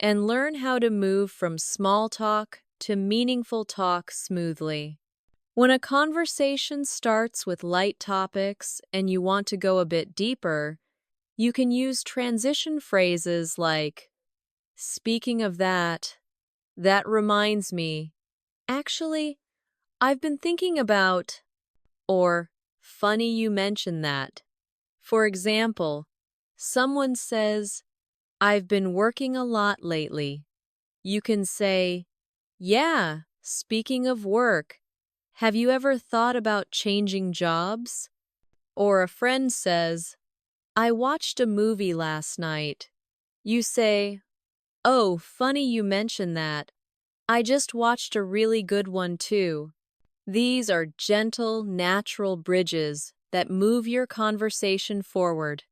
and learn how to move from small talk to meaningful talk smoothly. When a conversation starts with light topics and you want to go a bit deeper, you can use transition phrases like, "Speaking of that, that reminds me. Actually, I've been thinking about," or "Funny you mention that." For example, someone says, "I've been working a lot lately." You can say, "Yeah, speaking of work, have you ever thought about changing jobs?" Or a friend says, "I watched a movie last night." You say, "Oh, funny you mention that. I just watched a really good one too." These are gentle, natural bridges that move your conversation forward.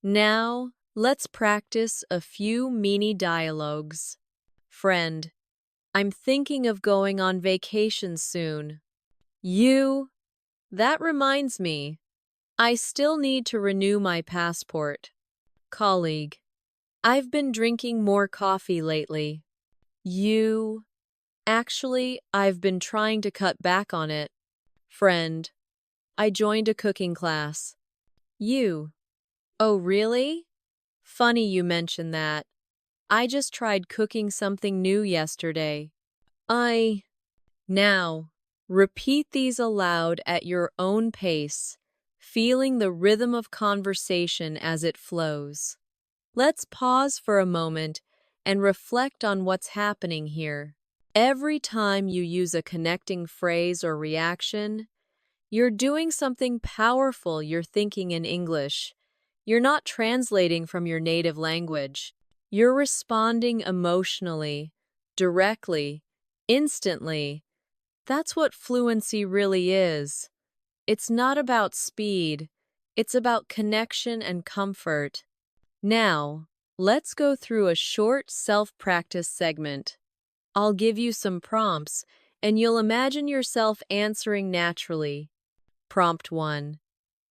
Now, let's practice a few mini dialogues. Friend. I'm thinking of going on vacation soon. You? That reminds me. I still need to renew my passport. Colleague. I've been drinking more coffee lately. You? Actually, I've been trying to cut back on it. Friend. I joined a cooking class. You? Oh, really? Funny you mention that. I just tried cooking something new yesterday. Now, repeat these aloud at your own pace, feeling the rhythm of conversation as it flows. Let's pause for a moment and reflect on what's happening here. Every time you use a connecting phrase or reaction, you're doing something powerful. You're thinking in English. You're not translating from your native language. You're responding emotionally, directly, instantly. That's what fluency really is. It's not about speed, it's about connection and comfort. Now, let's go through a short self-practice segment. I'll give you some prompts, and you'll imagine yourself answering naturally. Prompt 1.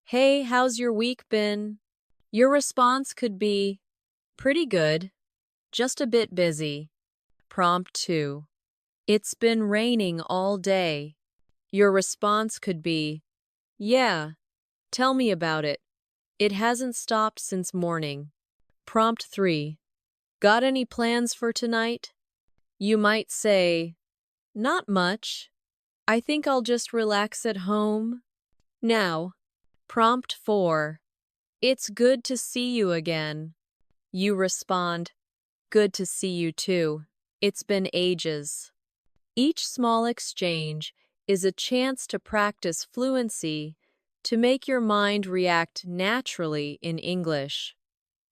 Hey, how's your week been? Your response could be, "Pretty good, just a bit busy." Prompt 2. It's been raining all day. Your response could be, "Yeah, tell me about it. It hasn't stopped since morning." Prompt 3. Got any plans for tonight? You might say, "Not much. I think I'll just relax at home. Now, prompt 4. It's good to see you again. You respond, good to see you too. It's been ages. Each small exchange is a chance to practice fluency to make your mind react naturally in English.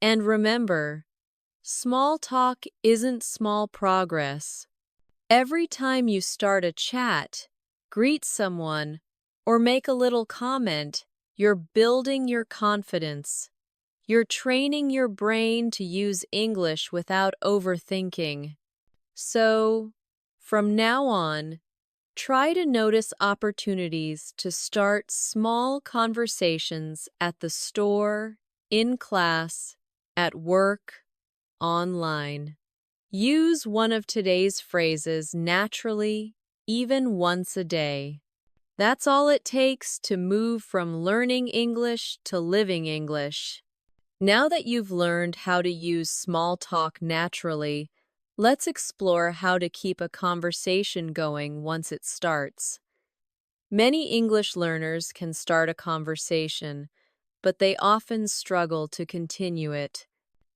And remember, small talk isn't small progress. Every time you start a chat, greet someone, or make a little comment, you're building your confidence. You're training your brain to use English without overthinking. So, from now on, try to notice opportunities to start small conversations at the store, in class, at work, online. Use one of today's phrases naturally, even once a day. That's all it takes to move from learning English to living English. Now that you've learned how to use small talk naturally, let's explore how to keep a conversation going once it starts. Many English learners can start a conversation, but they often struggle to continue it.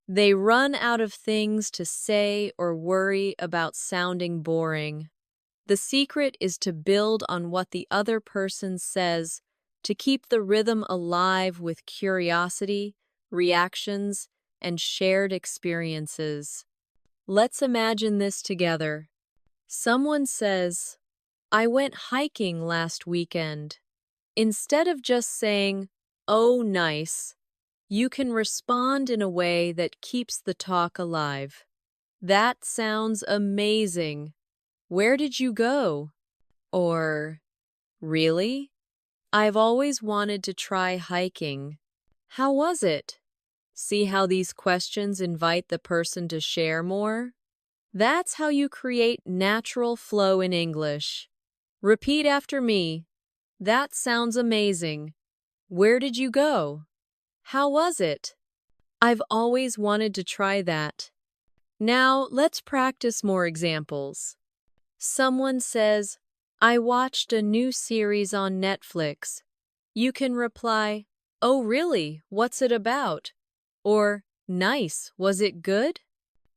They run out of things to say or worry about sounding boring. The secret is to build on what the other person says to keep the rhythm alive with curiosity, reactions, and shared experiences. Let's imagine this together. Someone says, I went hiking last weekend. Instead of just saying, oh, nice, you can respond in a way that keeps the talk alive. That sounds amazing. Where did you go? Or, really? I've always wanted to try hiking. How was it? See how these questions invite the person to share more? That's how you create natural flow in English. Repeat after me. That sounds amazing. Where did you go? How was it? I've always wanted to try that. Now, let's practice more examples. Someone says, I watched a new series on Netflix. You can reply, oh really, what's it about? Or, nice, was it good?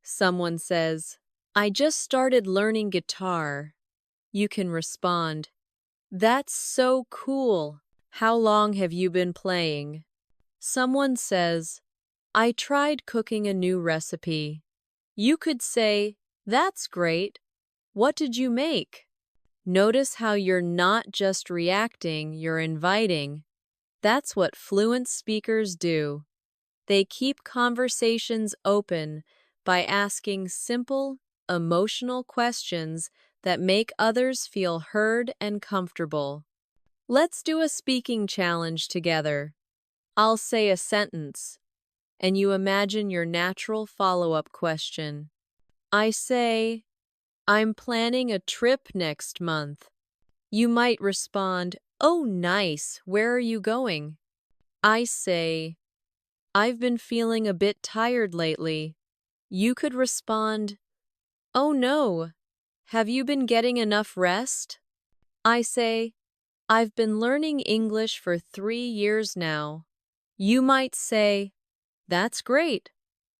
Someone says, I just started learning guitar. You can respond, that's so cool. How long have you been playing? Someone says, I tried cooking a new recipe. You could say, that's great. What did you make? Notice how you're not just reacting, you're inviting. That's what fluent speakers do. They keep conversations open by asking simple, emotional questions that make others feel heard and comfortable. Let's do a speaking challenge together. I'll say a sentence, and you imagine your natural follow-up question. I say, I'm planning a trip next month. You might respond, oh, nice, where are you going? I say, I've been feeling a bit tired lately. You could respond, oh no, have you been getting enough rest? I say, I've been learning English for 3 years now. You might say, that's great.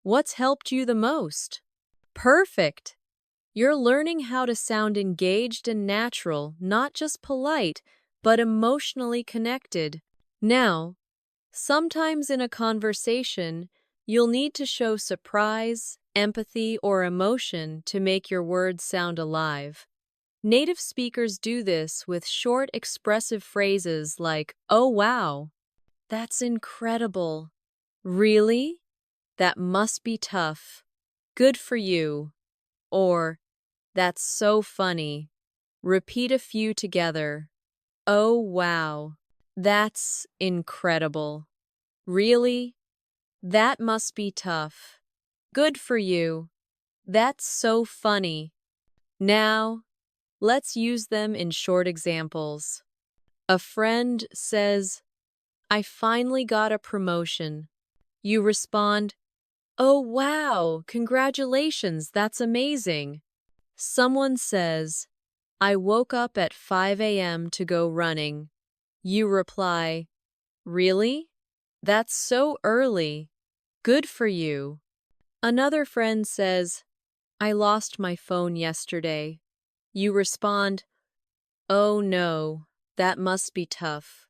What's helped you the most? Perfect. You're learning how to sound engaged and natural, not just polite, but emotionally connected. Now, sometimes in a conversation, you'll need to show surprise, empathy, or emotion to make your words sound alive. Native speakers do this with short, expressive phrases like, oh wow, that's incredible. Really? That must be tough. Good for you. Or, that's so funny. Repeat a few together. Oh wow, that's incredible. Really? That must be tough. Good for you. That's so funny. Now, let's use them in short examples. A friend says, I finally got a promotion. You respond, oh wow, congratulations, that's amazing. Someone says, I woke up at 5 a.m. to go running. You reply, really? That's so early. Good for you. Another friend says, I lost my phone yesterday. You respond, oh no, that must be tough.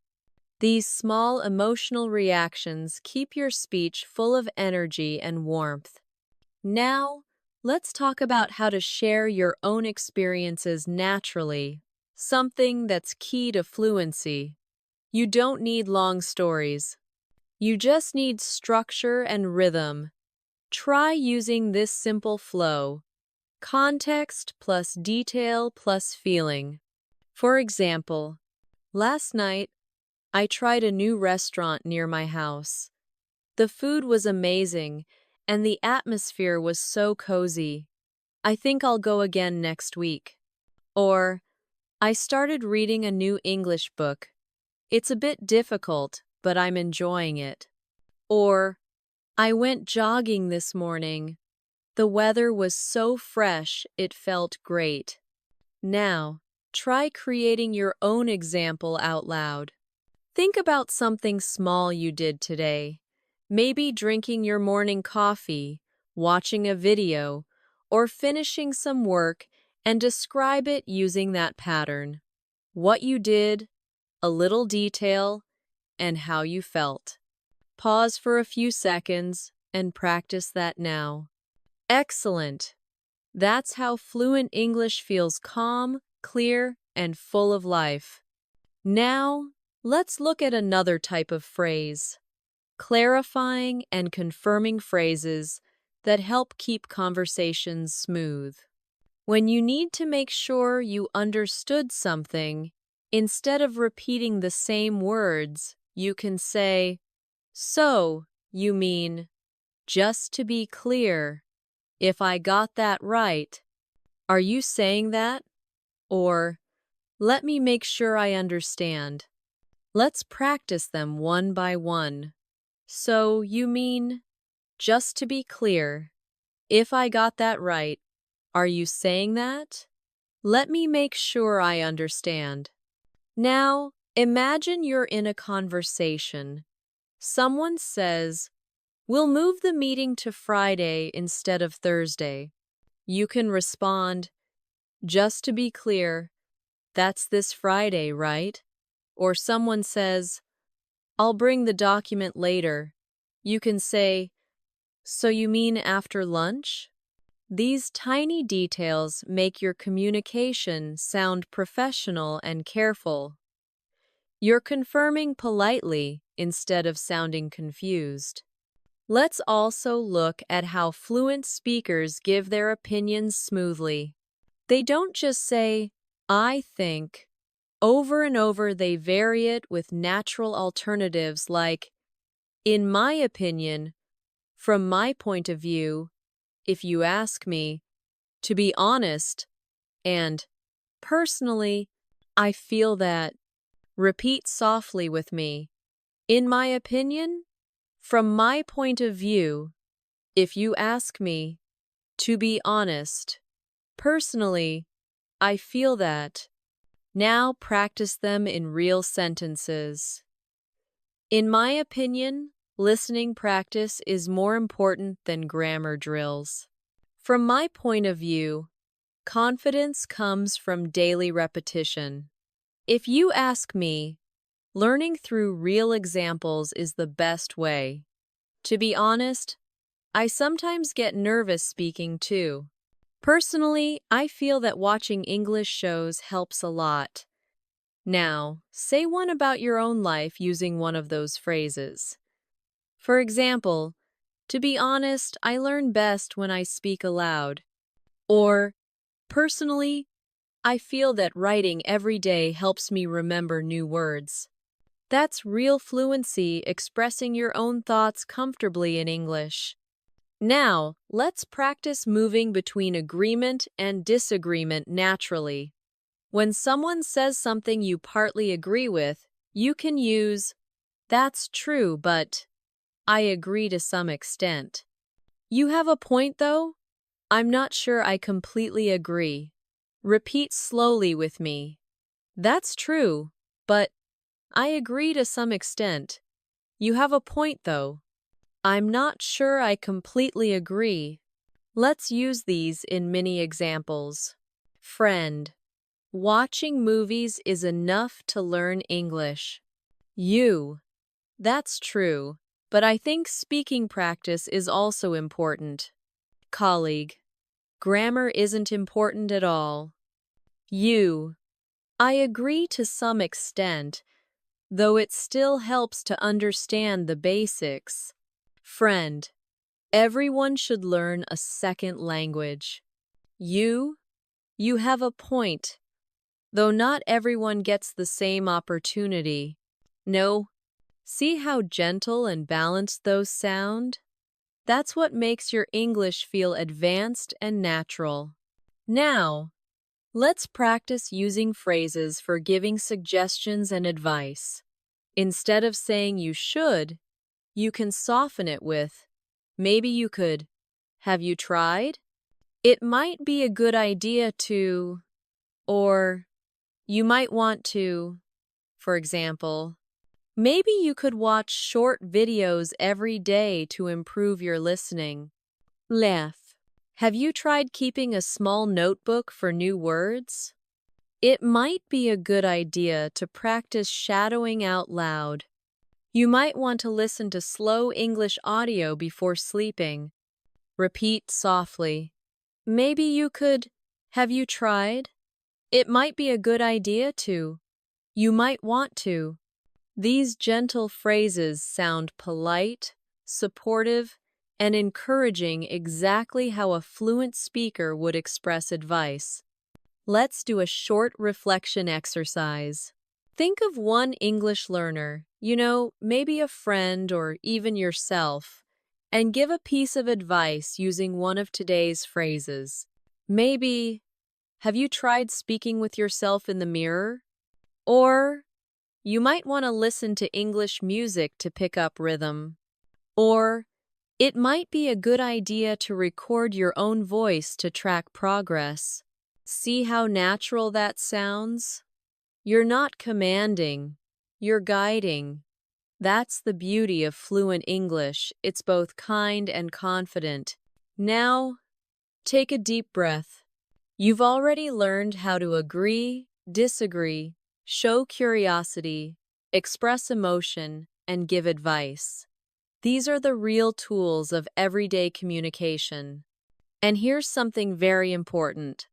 These small emotional reactions keep your speech full of energy and warmth. Now, let's talk about how to share your own experiences naturally, something that's key to fluency. You don't need long stories. You just need structure and rhythm. Try using this simple flow: context plus detail plus feeling. For example, last night, I tried a new restaurant near my house. The food was amazing, and the atmosphere was so cozy. I think I'll go again next week. Or, I started reading a new English book. It's a bit difficult, but I'm enjoying it. Or, I went jogging this morning. The weather was so fresh, it felt great. Now, try creating your own example out loud. Think about something small you did today. Maybe drinking your morning coffee, watching a video, or finishing some work, and describe it using that pattern. What you did, a little detail, and how you felt. Pause for a few seconds and practice that now. Excellent! That's how fluent English feels: calm, clear, and full of life. Now, let's look at another type of phrase: clarifying and confirming phrases that help keep conversations smooth. When you need to make sure you understood something, instead of repeating the same words, you can say, so, you mean, just to be clear, if I got that right. Are you saying that? Or, let me make sure I understand. Let's practice them one by one. So, you mean, just to be clear, if I got that right. Are you saying that? Let me make sure I understand. Now, imagine you're in a conversation. Someone says, we'll move the meeting to Friday instead of Thursday. You can respond, just to be clear, that's this Friday, right? Or someone says, I'll bring the document later. You can say, so you mean after lunch? These tiny details make your communication sound professional and careful. You're confirming politely instead of sounding confused. Let's also look at how fluent speakers give their opinions smoothly. They don't just say, I think. Over and over, they vary it with natural alternatives like, in my opinion, from my point of view, if you ask me, to be honest, and, personally, I feel that. Repeat softly with me. In my opinion, from my point of view, if you ask me, to be honest, personally, I feel that. Now practice them in real sentences. In my opinion, listening practice is more important than grammar drills. From my point of view, confidence comes from daily repetition. If you ask me, learning through real examples is the best way. To be honest, I sometimes get nervous speaking too. Personally, I feel that watching English shows helps a lot. Now, say one about your own life using one of those phrases. For example, to be honest, I learn best when I speak aloud. Or, personally, I feel that writing every day helps me remember new words. That's real fluency, expressing your own thoughts comfortably in English. Now, let's practice moving between agreement and disagreement naturally. When someone says something you partly agree with, you can use, that's true, but I agree to some extent. You have a point, though? I'm not sure I completely agree. Repeat slowly with me. That's true, but I agree to some extent. You have a point, though. I'm not sure I completely agree. Let's use these in mini examples. Friend. Watching movies is enough to learn English. You. That's true, but I think speaking practice is also important. Colleague. Grammar isn't important at all. You. I agree to some extent, though it still helps to understand the basics. Friend. Everyone should learn a second language. You. You have a point, though not everyone gets the same opportunity. No. See how gentle and balanced those sound? That's what makes your English feel advanced and natural. Now, let's practice using phrases for giving suggestions and advice. Instead of saying you should, you can soften it with, maybe you could. Have you tried? It might be a good idea to, or you might want to. For example, maybe you could watch short videos every day to improve your listening. Laugh. Have you tried keeping a small notebook for new words? It might be a good idea to practice shadowing out loud. You might want to listen to slow English audio before sleeping. Repeat softly. Maybe you could. Have you tried? It might be a good idea to. You might want to. These gentle phrases sound polite, supportive, and encouraging, exactly how a fluent speaker would express advice. Let's do a short reflection exercise. Think of one English learner, maybe a friend or even yourself, and give a piece of advice using one of today's phrases. Maybe, have you tried speaking with yourself in the mirror? Or, you might want to listen to English music to pick up rhythm. Or, it might be a good idea to record your own voice to track progress. See how natural that sounds? You're not commanding, you're guiding. That's the beauty of fluent English. It's both kind and confident. Now, take a deep breath. You've already learned how to agree, disagree, show curiosity, express emotion, and give advice. These are the real tools of everyday communication. And here's something very important.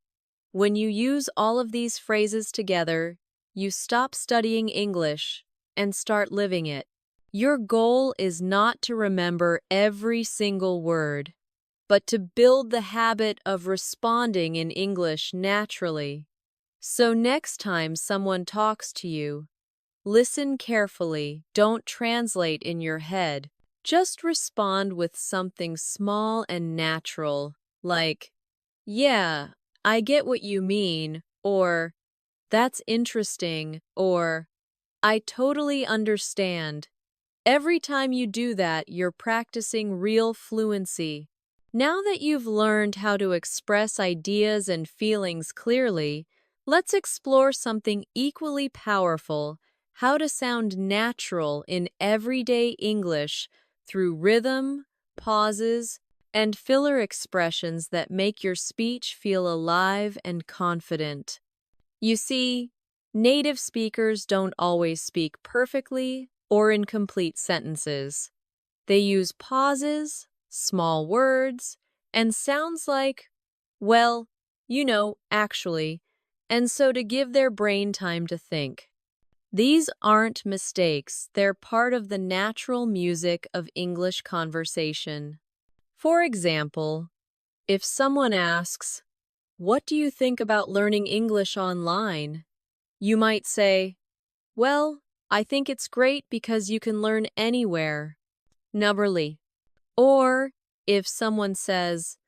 When you use all of these phrases together, you stop studying English and start living it. Your goal is not to remember every single word, but to build the habit of responding in English naturally. So next time someone talks to you, listen carefully, don't translate in your head. Just respond with something small and natural, like, yeah, I get what you mean, or that's interesting, or I totally understand. Every time you do that, you're practicing real fluency. Now that you've learned how to express ideas and feelings clearly, let's explore something equally powerful: how to sound natural in everyday English through rhythm, pauses, and filler expressions that make your speech feel alive and confident. You see, native speakers don't always speak perfectly or in complete sentences. They use pauses, small words, and sounds like, well, actually, and so to give their brain time to think. These aren't mistakes, they're part of the natural music of English conversation. For example, if someone asks, "What do you think about learning English online?" you might say, "Well, I think it's great because you can learn anywhere." Numberly. Or if someone says,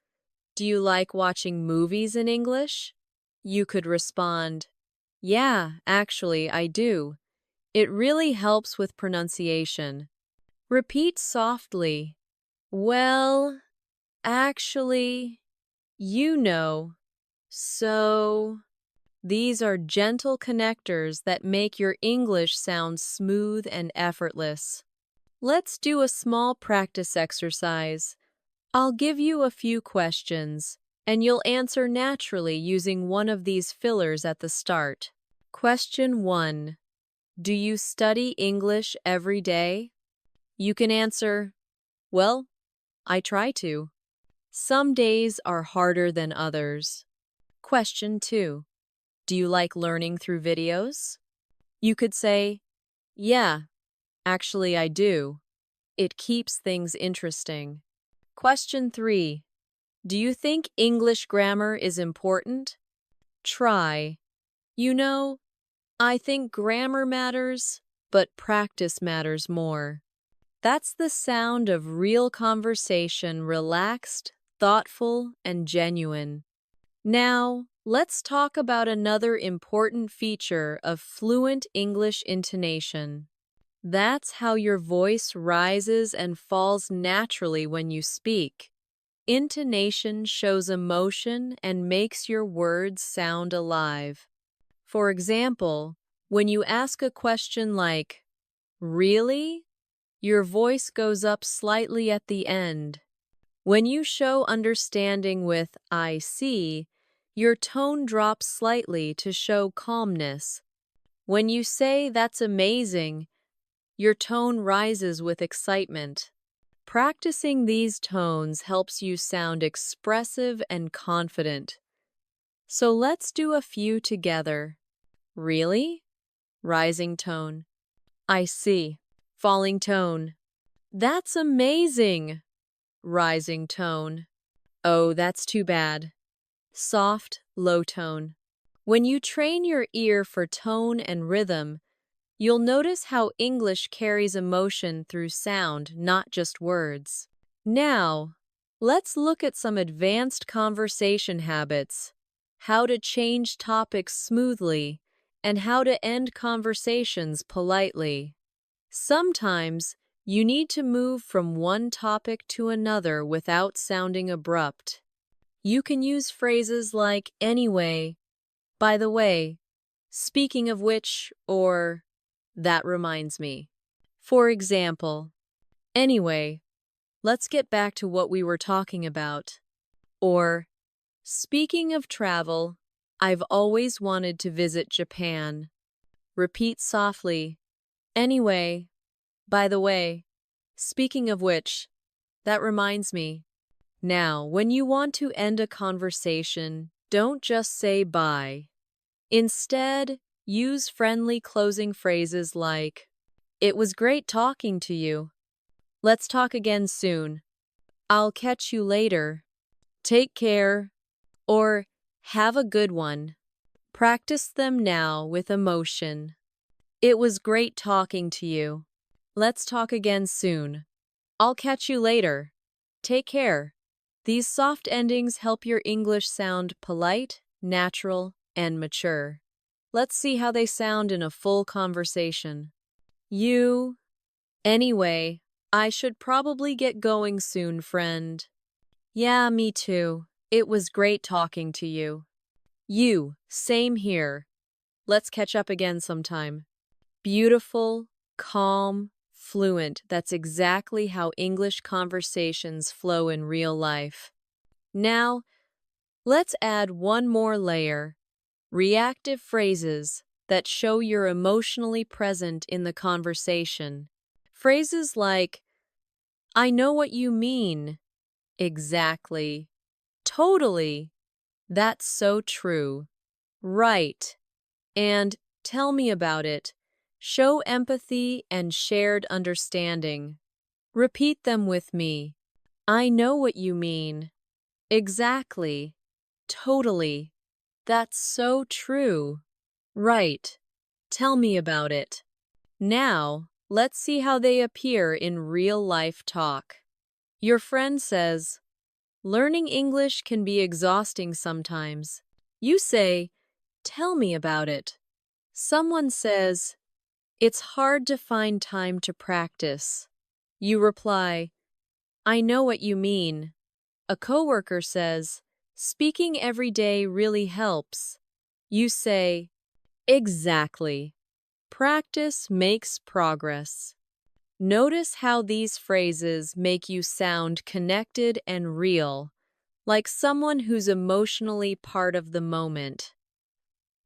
"Do you like watching movies in English?" you could respond, "Yeah, actually, I do. It really helps with pronunciation." Repeat softly. "Well, actually, you know, so..." These are gentle connectors that make your English sound smooth and effortless. Let's do a small practice exercise. I'll give you a few questions, and you'll answer naturally using one of these fillers at the start. Question 1. Do you study English every day? You can answer, well, I try to. Some days are harder than others. Question 2. Do you like learning through videos? You could say, yeah, actually I do. It keeps things interesting. Question 3. Do you think English grammar is important? Try. You know, I think grammar matters, but practice matters more. That's the sound of real conversation, relaxed, thoughtful, and genuine. Now, let's talk about another important feature of fluent English intonation. That's how your voice rises and falls naturally when you speak. Intonation shows emotion and makes your words sound alive. For example, when you ask a question like, really? Your voice goes up slightly at the end. When you show understanding with I see, your tone drops slightly to show calmness. When you say that's amazing, your tone rises with excitement. Practicing these tones helps you sound expressive and confident. So let's do a few together. Really? Rising tone. I see. Falling tone. That's amazing. Rising tone. Oh, that's too bad. Soft, low tone. When you train your ear for tone and rhythm, you'll notice how English carries emotion through sound, not just words. Now, let's look at some advanced conversation habits, how to change topics smoothly, and how to end conversations politely. Sometimes, you need to move from one topic to another without sounding abrupt. You can use phrases like anyway, by the way, speaking of which, or that reminds me. For example, anyway, let's get back to what we were talking about. Or, speaking of travel, I've always wanted to visit Japan. Repeat softly. Anyway, by the way, speaking of which, that reminds me. Now, when you want to end a conversation, don't just say bye. Instead, use friendly closing phrases like, it was great talking to you. Let's talk again soon. I'll catch you later. Take care. Or, have a good one. Practice them now with emotion. It was great talking to you. Let's talk again soon. I'll catch you later. Take care. These soft endings help your English sound polite, natural, and mature. Let's see how they sound in a full conversation. You. Anyway, I should probably get going soon, friend. Yeah, me too. It was great talking to you. You. Same here. Let's catch up again sometime. Beautiful, calm, fluent. That's exactly how English conversations flow in real life. Now, let's add one more layer. Reactive phrases that show you're emotionally present in the conversation. Phrases like, I know what you mean. Exactly. Totally. That's so true. Right. And tell me about it. Show empathy and shared understanding. Repeat them with me. I know what you mean. Exactly. Totally. That's so true. Right. Tell me about it. Now, let's see how they appear in real-life talk. Your friend says, learning English can be exhausting sometimes. You say, tell me about it. Someone says, it's hard to find time to practice. You reply, I know what you mean. A coworker says, speaking every day really helps. You say, exactly. Practice makes progress. Notice how these phrases make you sound connected and real, like someone who's emotionally part of the moment.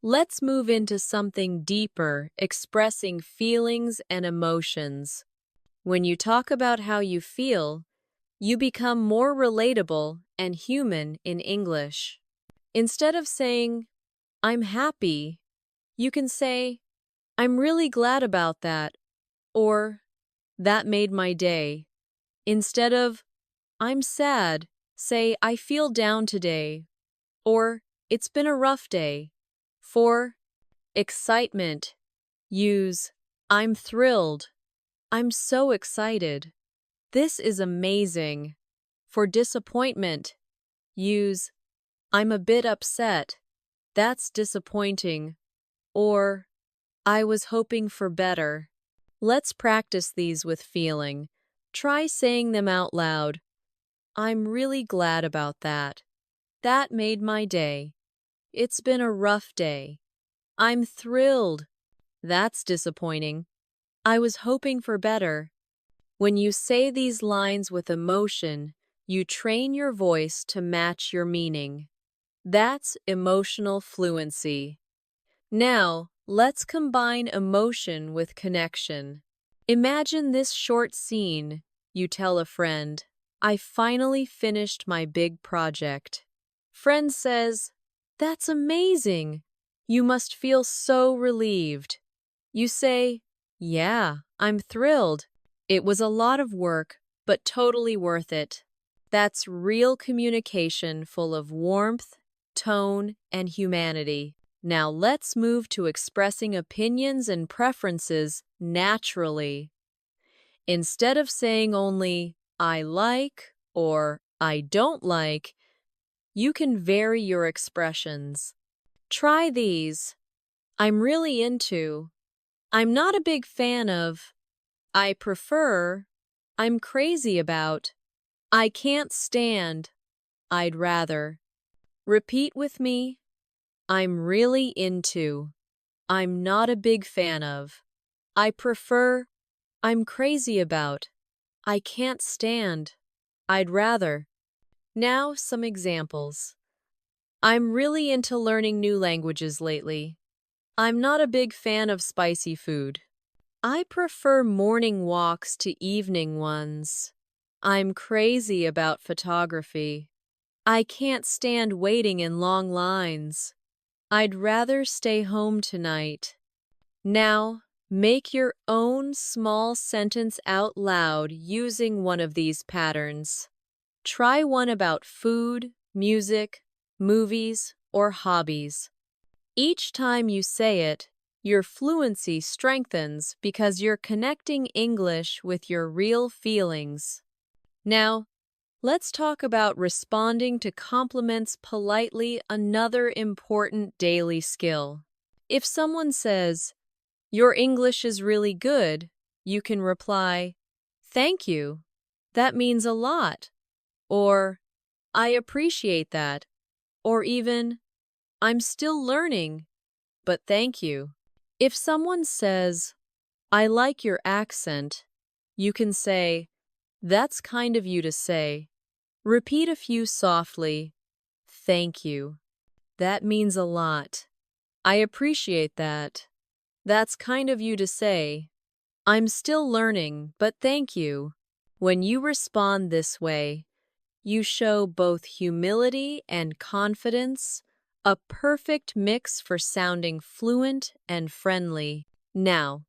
Let's move into something deeper, expressing feelings and emotions. When you talk about how you feel, you become more relatable and human in English. Instead of saying, I'm happy, you can say, I'm really glad about that, or that made my day. Instead of, I'm sad, say, I feel down today, or it's been a rough day. For excitement, use, I'm thrilled. I'm so excited. This is amazing. For disappointment, use, I'm a bit upset. That's disappointing. Or, I was hoping for better. Let's practice these with feeling. Try saying them out loud. I'm really glad about that. That made my day. It's been a rough day. I'm thrilled. That's disappointing. I was hoping for better. When you say these lines with emotion, you train your voice to match your meaning. That's emotional fluency. Now, let's combine emotion with connection. Imagine this short scene. You tell a friend, I finally finished my big project. Friend says, that's amazing. You must feel so relieved. You say, yeah, I'm thrilled. It was a lot of work, but totally worth it. That's real communication full of warmth, tone, and humanity. Now let's move to expressing opinions and preferences naturally. Instead of saying only, I like or I don't like, you can vary your expressions. Try these. I'm really into. I'm not a big fan of. I prefer. I'm crazy about. I can't stand. I'd rather. Repeat with me. I'm really into. I'm not a big fan of. I prefer. I'm crazy about. I can't stand. I'd rather. Now, some examples. I'm really into learning new languages lately. I'm not a big fan of spicy food. I prefer morning walks to evening ones. I'm crazy about photography. I can't stand waiting in long lines. I'd rather stay home tonight. Now, make your own small sentence out loud using one of these patterns. Try one about food, music, movies, or hobbies. Each time you say it, your fluency strengthens because you're connecting English with your real feelings. Now, let's talk about responding to compliments politely, another important daily skill. If someone says, your English is really good, you can reply, thank you. That means a lot. Or, I appreciate that. Or even, I'm still learning, but thank you. If someone says, I like your accent, you can say, that's kind of you to say. Repeat a few softly. Thank you. That means a lot. I appreciate that. That's kind of you to say. I'm still learning, but thank you. When you respond this way, you show both humility and confidence, a perfect mix for sounding fluent and friendly. Now,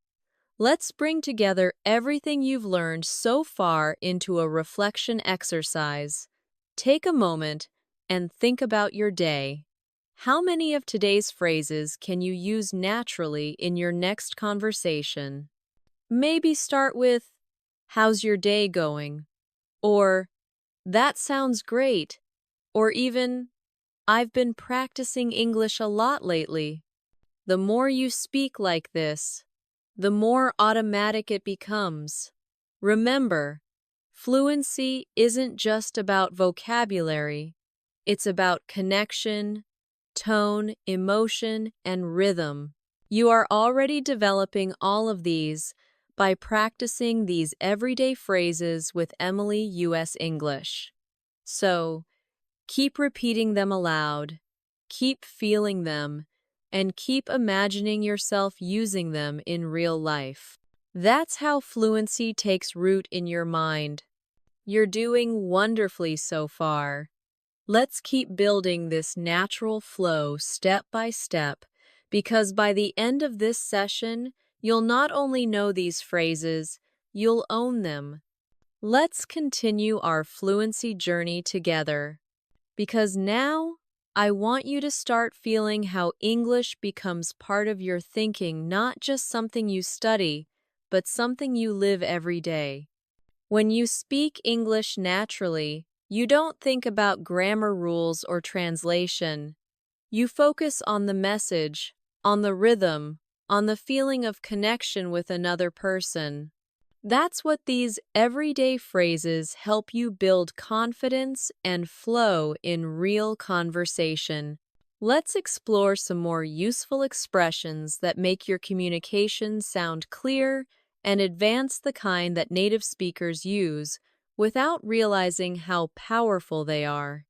let's bring together everything you've learned so far into a reflection exercise. Take a moment and think about your day. How many of today's phrases can you use naturally in your next conversation? Maybe start with, how's your day going? Or, that sounds great. Or even, I've been practicing English a lot lately. The more you speak like this, the more automatic it becomes. Remember, fluency isn't just about vocabulary. It's about connection, tone, emotion, and rhythm. You are already developing all of these by practicing these everyday phrases with Emily U.S. English. So, keep repeating them aloud, keep feeling them, and keep imagining yourself using them in real life. That's how fluency takes root in your mind. You're doing wonderfully so far. Let's keep building this natural flow step by step, because by the end of this session, you'll not only know these phrases, you'll own them. Let's continue our fluency journey together, because now I want you to start feeling how English becomes part of your thinking, not just something you study, but something you live every day. When you speak English naturally, you don't think about grammar rules or translation. You focus on the message, on the rhythm, on the feeling of connection with another person. That's what these everyday phrases help you build confidence and flow in real conversation. Let's explore some more useful expressions that make your communication sound clear and advance the kind that native speakers use without realizing how powerful they are.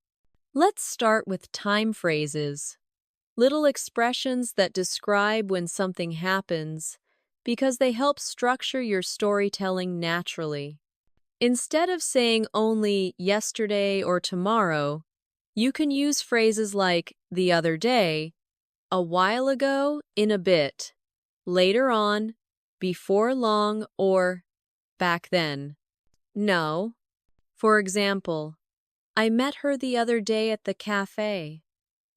Let's start with time phrases, little expressions that describe when something happens, because they help structure your storytelling naturally. Instead of saying only yesterday or tomorrow, you can use phrases like the other day, a while ago, in a bit, later on, before long, or back then. No. For example, I met her the other day at the cafe.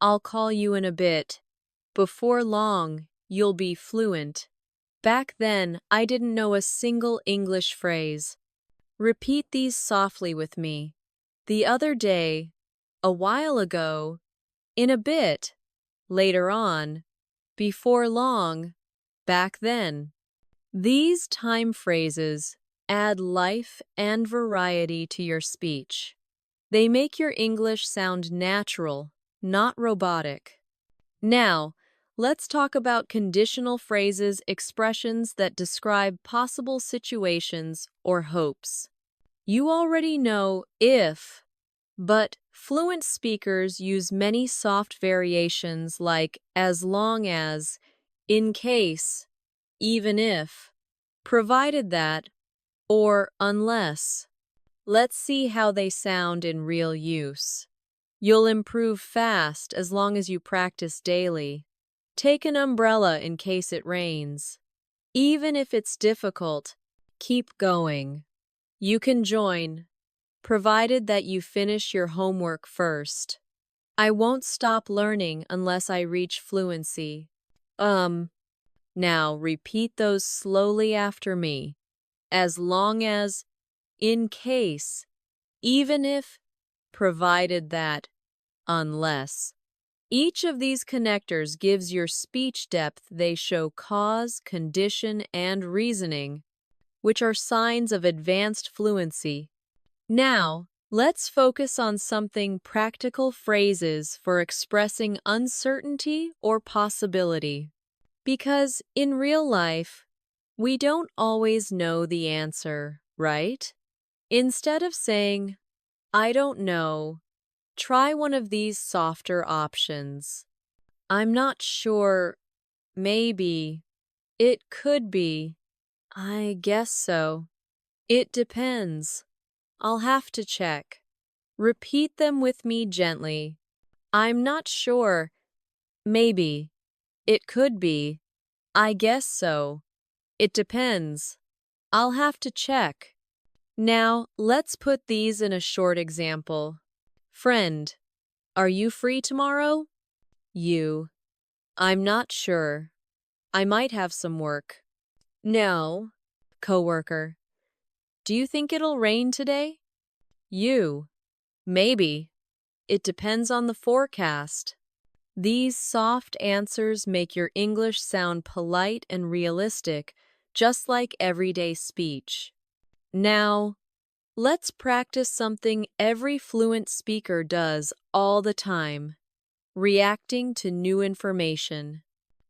I'll call you in a bit. Before long, you'll be fluent. Back then, I didn't know a single English phrase. Repeat these softly with me. The other day, a while ago, in a bit, later on, before long, back then. These time phrases add life and variety to your speech. They make your English sound natural, not robotic. Now, let's talk about conditional phrases, expressions that describe possible situations or hopes. You already know if, but fluent speakers use many soft variations like as long as, in case, even if, provided that, or unless. Let's see how they sound in real use. You'll improve fast as long as you practice daily. Take an umbrella in case it rains. Even if it's difficult, keep going. You can join, provided that you finish your homework first. I won't stop learning unless I reach fluency. Now repeat those slowly after me. As long as, in case, even if, provided that, unless. Each of these connectors gives your speech depth. They show cause, condition, and reasoning, which are signs of advanced fluency. Now, let's focus on something practical: phrases for expressing uncertainty or possibility. Because in real life, we don't always know the answer, right? Instead of saying, I don't know, try one of these softer options. I'm not sure, maybe, it could be, I guess so, it depends, I'll have to check. Repeat them with me gently. I'm not sure, maybe, it could be, I guess so, it depends, I'll have to check. Now, let's put these in a short example. Friend, are you free tomorrow? You, I'm not sure. I might have some work. No. Coworker, do you think it'll rain today? You, maybe. It depends on the forecast. These soft answers make your English sound polite and realistic, just like everyday speech. Now, let's practice something every fluent speaker does all the time. reacting to new information.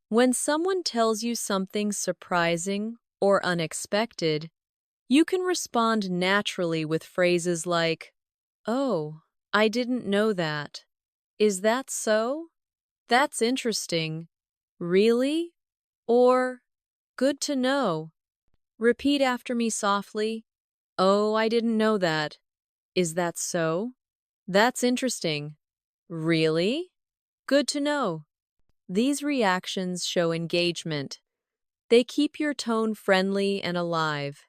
When someone tells you something surprising or unexpected, you can respond naturally with phrases like, "Oh, I didn't know that. Is that so? That's interesting. Really?" Or, "Good to know." Repeat after me softly. "Oh, I didn't know that. Is that so? That's interesting. Really? Good to know." These reactions show engagement. They keep your tone friendly and alive.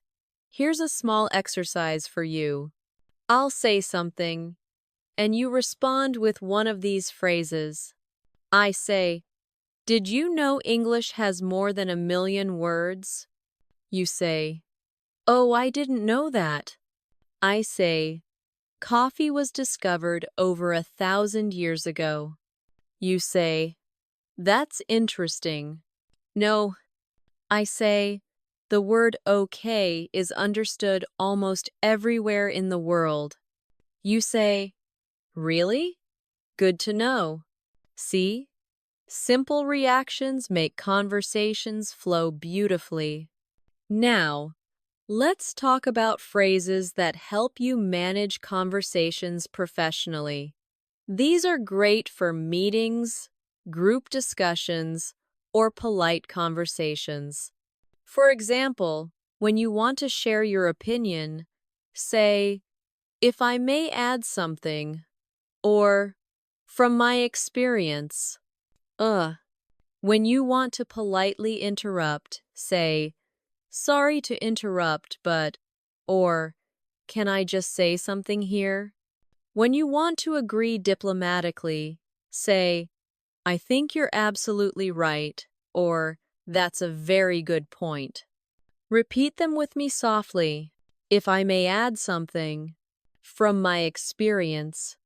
Here's a small exercise for you. I'll say something, and you respond with one of these phrases. I say, "Did you know English has more than 1,000,000 words?" You say, "Oh, I didn't know that." I say, "Coffee was discovered over 1,000 years ago." You say, "That's interesting." No, I say, "The word okay is understood almost everywhere in the world." You say, "Really? Good to know." See? Simple reactions make conversations flow beautifully. Now, let's talk about phrases that help you manage conversations professionally. These are great for meetings, group discussions, or polite conversations. For example, when you want to share your opinion, say, "If I may add something," or "From my experience." When you want to politely interrupt, say, "Sorry to interrupt, but," or "Can I just say something here?" When you want to agree diplomatically, say, "I think you're absolutely right," or "That's a very good point." Repeat them with me softly. "If I may add something," "From my experience,"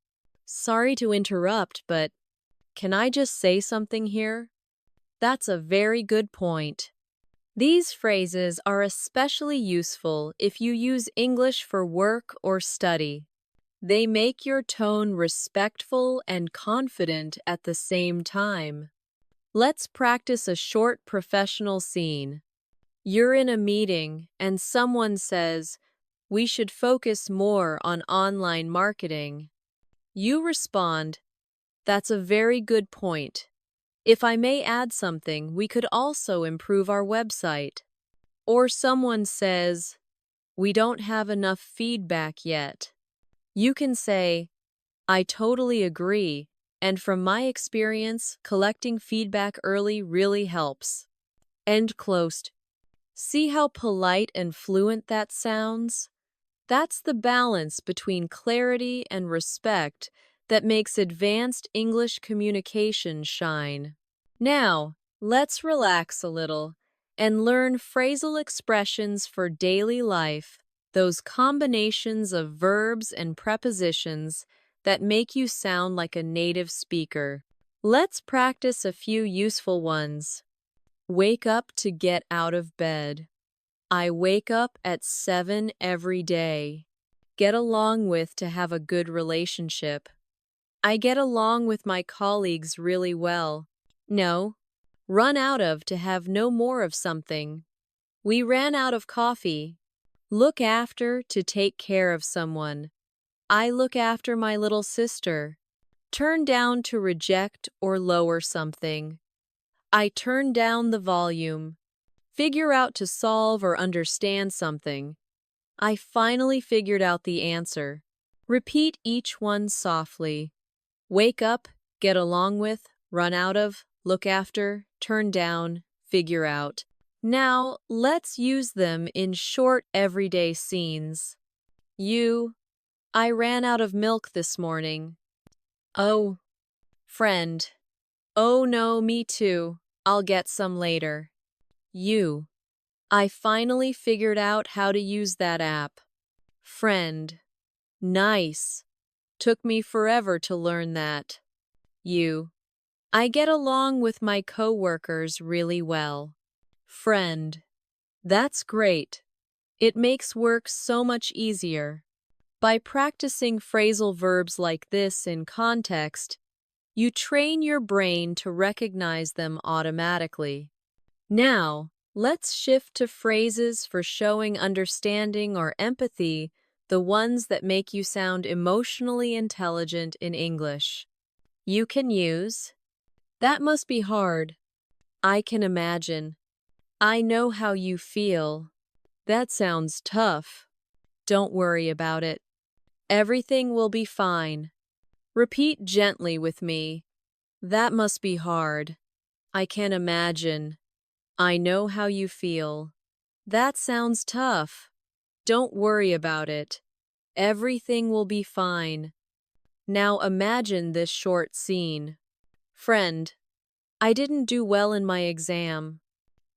"Sorry to interrupt, but can I just say something here?" "That's a very good point." These phrases are especially useful if you use English for work or study. They make your tone respectful and confident at the same time. Let's practice a short professional scene. You're in a meeting and someone says, "We should focus more on online marketing." You respond, "That's a very good point. If I may add something, we could also improve our website." Or someone says, "We don't have enough feedback yet." You can say, "I totally agree, and from my experience, collecting feedback early really helps." End closed. See how polite and fluent that sounds? That's the balance between clarity and respect that makes advanced English communication shine. Now, let's relax a little and learn phrasal expressions for daily life, those combinations of verbs and prepositions that make you sound like a native speaker. Let's practice a few useful ones. Wake up to get out of bed. I wake up at 7 every day. Get along with to have a good relationship. I get along with my colleagues really well. No, run out of to have no more of something. We ran out of coffee. Look after to take care of someone. I look after my little sister. Turn down to reject or lower something. I turn down the volume. Figure out to solve or understand something. I finally figured out the answer. Repeat each one softly. Wake up, get along with, run out of, look after, turn down, figure out. Now, let's use them in short everyday scenes. I ran out of milk this morning. Oh, friend. Oh no, me too. I'll get some later. I finally figured out how to use that app. Friend. Nice. Took me forever to learn that. I get along with my coworkers really well. Friend. That's great. It makes work so much easier. By practicing phrasal verbs like this in context, You train your brain to recognize them automatically. Now, let's shift to phrases for showing understanding or empathy, the ones that make you sound emotionally intelligent in English. You can use, "That must be hard. I can imagine. I know how you feel. That sounds tough. Don't worry about it. Everything will be fine." Repeat gently with me. "That must be hard. I can imagine. I know how you feel. That sounds tough. Don't worry about it. Everything will be fine." Now imagine this short scene. "Friend, I didn't do well in my exam.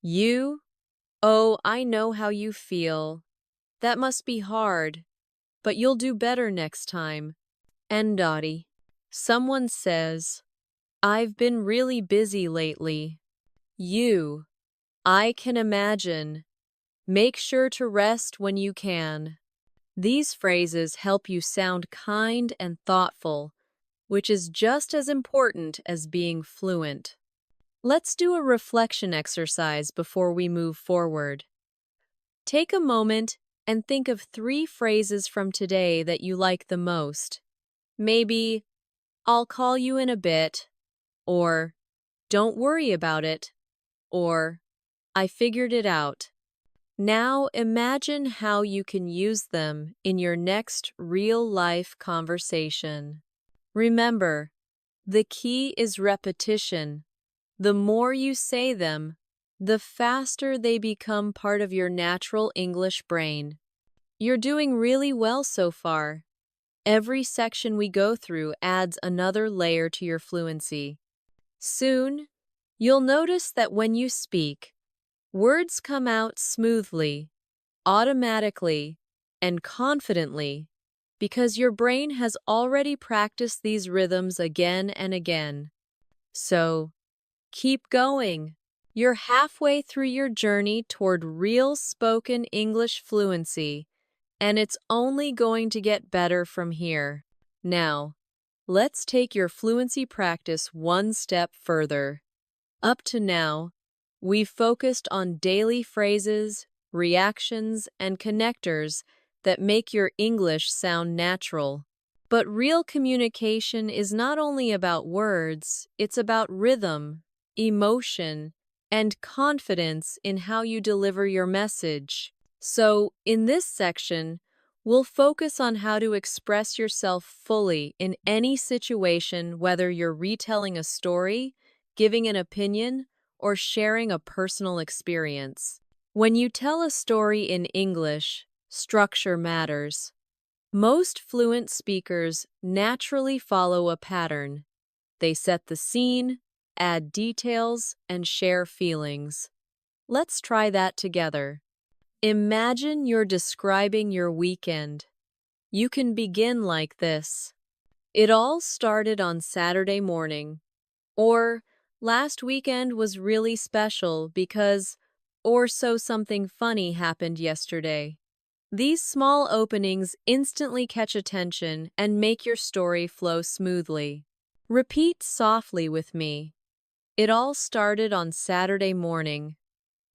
You? Oh, I know how you feel. That must be hard, but you'll do better next time." And Dottie. Someone says, "I've been really busy lately." You. "I can imagine. Make sure to rest when you can." These phrases help you sound kind and thoughtful, which is just as important as being fluent. Let's do a reflection exercise before we move forward. Take a moment and think of 3 phrases from today that you like the most. Maybe, "I'll call you in a bit," or "Don't worry about it," or "I figured it out." Now imagine how you can use them in your next real-life conversation. Remember, the key is repetition. The more you say them, the faster they become part of your natural English brain. You're doing really well so far. Every section we go through adds another layer to your fluency. Soon, you'll notice that when you speak, words come out smoothly, automatically, and confidently because your brain has already practiced these rhythms again and again. So, keep going. You're halfway through your journey toward real spoken English fluency, and it's only going to get better from here. Now, let's take your fluency practice one step further. Up to now, we've focused on daily phrases, reactions, and connectors that make your English sound natural. But real communication is not only about words, it's about rhythm, emotion, and confidence in how you deliver your message. So, in this section, we'll focus on how to express yourself fully in any situation, whether you're retelling a story, giving an opinion, or sharing a personal experience. When you tell a story in English, structure matters. Most fluent speakers naturally follow a pattern. They set the scene, add details, and share feelings. Let's try that together. Imagine you're describing your weekend. You can begin like this. "It all started on Saturday morning," or "Last weekend was really special because," or "so something funny happened yesterday." These small openings instantly catch attention and make your story flow smoothly. Repeat softly with me. "It all started on Saturday morning.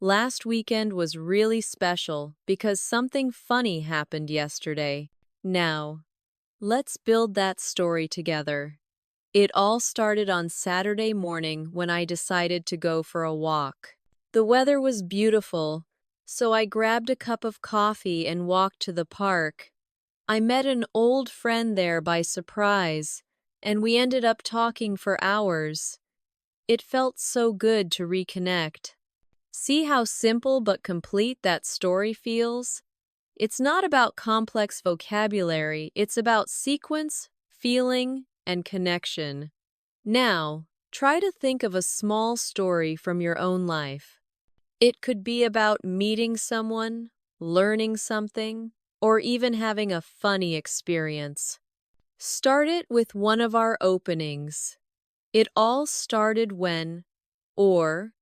Last weekend was really special because something funny happened yesterday." Now, let's build that story together. "It all started on Saturday morning when I decided to go for a walk. The weather was beautiful, so I grabbed a cup of coffee and walked to the park. I met an old friend there by surprise, and we ended up talking for hours. It felt so good to reconnect." See how simple but complete that story feels? It's not about complex vocabulary, it's about sequence, feeling, and connection. Now, try to think of a small story from your own life. It could be about meeting someone, learning something, or even having a funny experience. Start it with one of our openings. "It all started when," or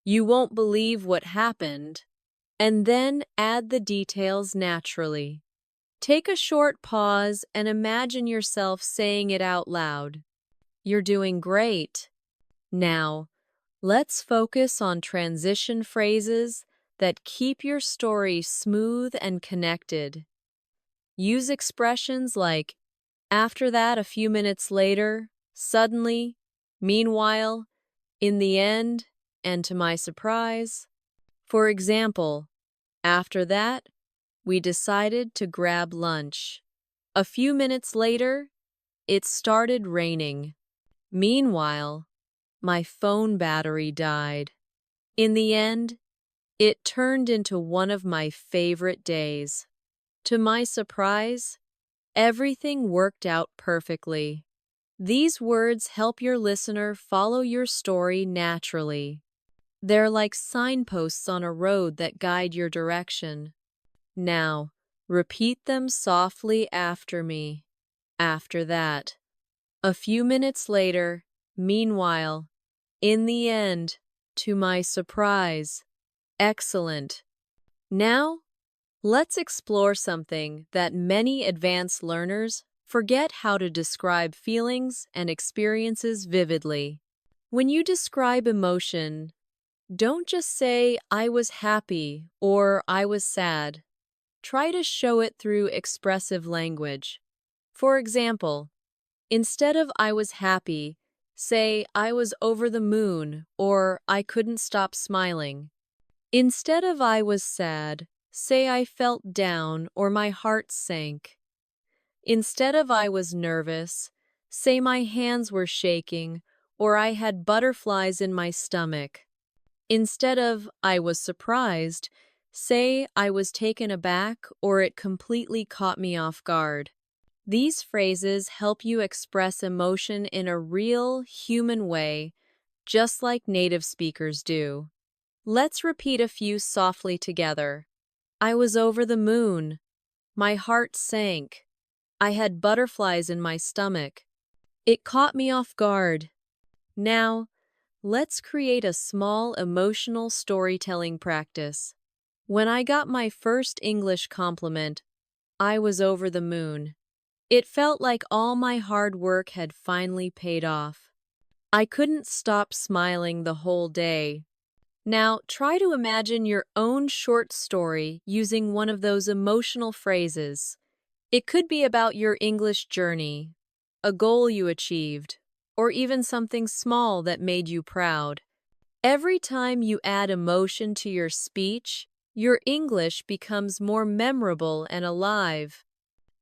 "You won't believe what happened," and then add the details naturally. Take a short pause and imagine yourself saying it out loud. You're doing great. Now, let's focus on transition phrases that keep your story smooth and connected. Use expressions like after that, a few minutes later, suddenly, meanwhile, in the end, and to my surprise. For example, after that, we decided to grab lunch. A few minutes later, it started raining. Meanwhile, my phone battery died. In the end, it turned into one of my favorite days. To my surprise, everything worked out perfectly. These words help your listener follow your story naturally. They're like signposts on a road that guide your direction. Now, repeat them softly after me. After that. A few minutes later, meanwhile, in the end, to my surprise. Excellent. Now, let's explore something that many advanced learners forget: how to describe feelings and experiences vividly. When you describe emotion, don't just say, I was happy or I was sad. Try to show it through expressive language. For example, instead of I was happy, say I was over the moon or I couldn't stop smiling. Instead of I was sad, say I felt down or my heart sank. Instead of I was nervous, say my hands were shaking or I had butterflies in my stomach. Instead of I was surprised, say I was taken aback or it completely caught me off guard. These phrases help you express emotion in a real, human way, just like native speakers do. Let's repeat a few softly together. I was over the moon. My heart sank. I had butterflies in my stomach. It caught me off guard. Now, let's create a small emotional storytelling practice. When I got my first English compliment, I was over the moon. It felt like all my hard work had finally paid off. I couldn't stop smiling the whole day. Now, try to imagine your own short story using one of those emotional phrases. It could be about your English journey, a goal you achieved, or even something small that made you proud. Every time you add emotion to your speech, your English becomes more memorable and alive.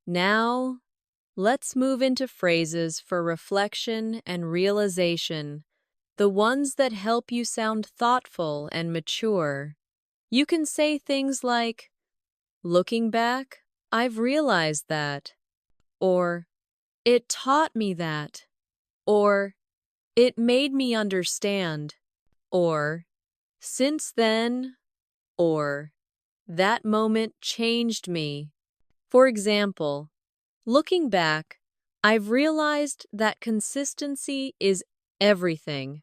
Now, let's move into phrases for reflection and realization, the ones that help you sound thoughtful and mature. You can say things like, looking back, I've realized that, or it taught me that, or it made me understand, or since then, or that moment changed me. For example, looking back, I've realized that consistency is everything.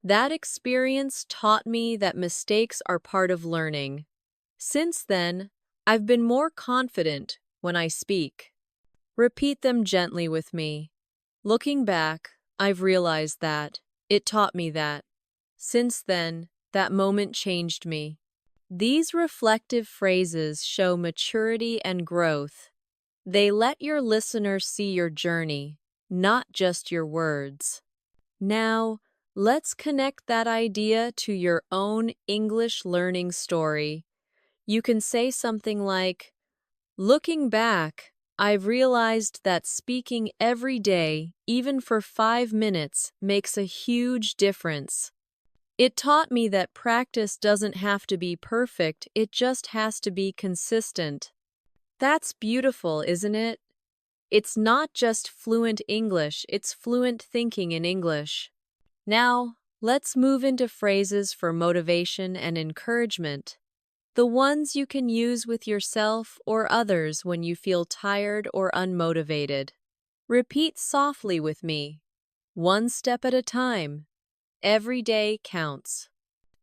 That experience taught me that mistakes are part of learning. Since then, I've been more confident when I speak. Repeat them gently with me. Looking back, I've realized that. It taught me that. Since then, that moment changed me. These reflective phrases show maturity and growth. They let your listener see your journey, not just your words. Now, let's connect that idea to your own English learning story. You can say something like, looking back, I've realized that speaking every day, even for 5 minutes, makes a huge difference. It taught me that practice doesn't have to be perfect, it just has to be consistent. That's beautiful, isn't it? It's not just fluent English, it's fluent thinking in English. Now, let's move into phrases for motivation and encouragement. The ones you can use with yourself or others when you feel tired or unmotivated. Repeat softly with me. One step at a time. Every day counts.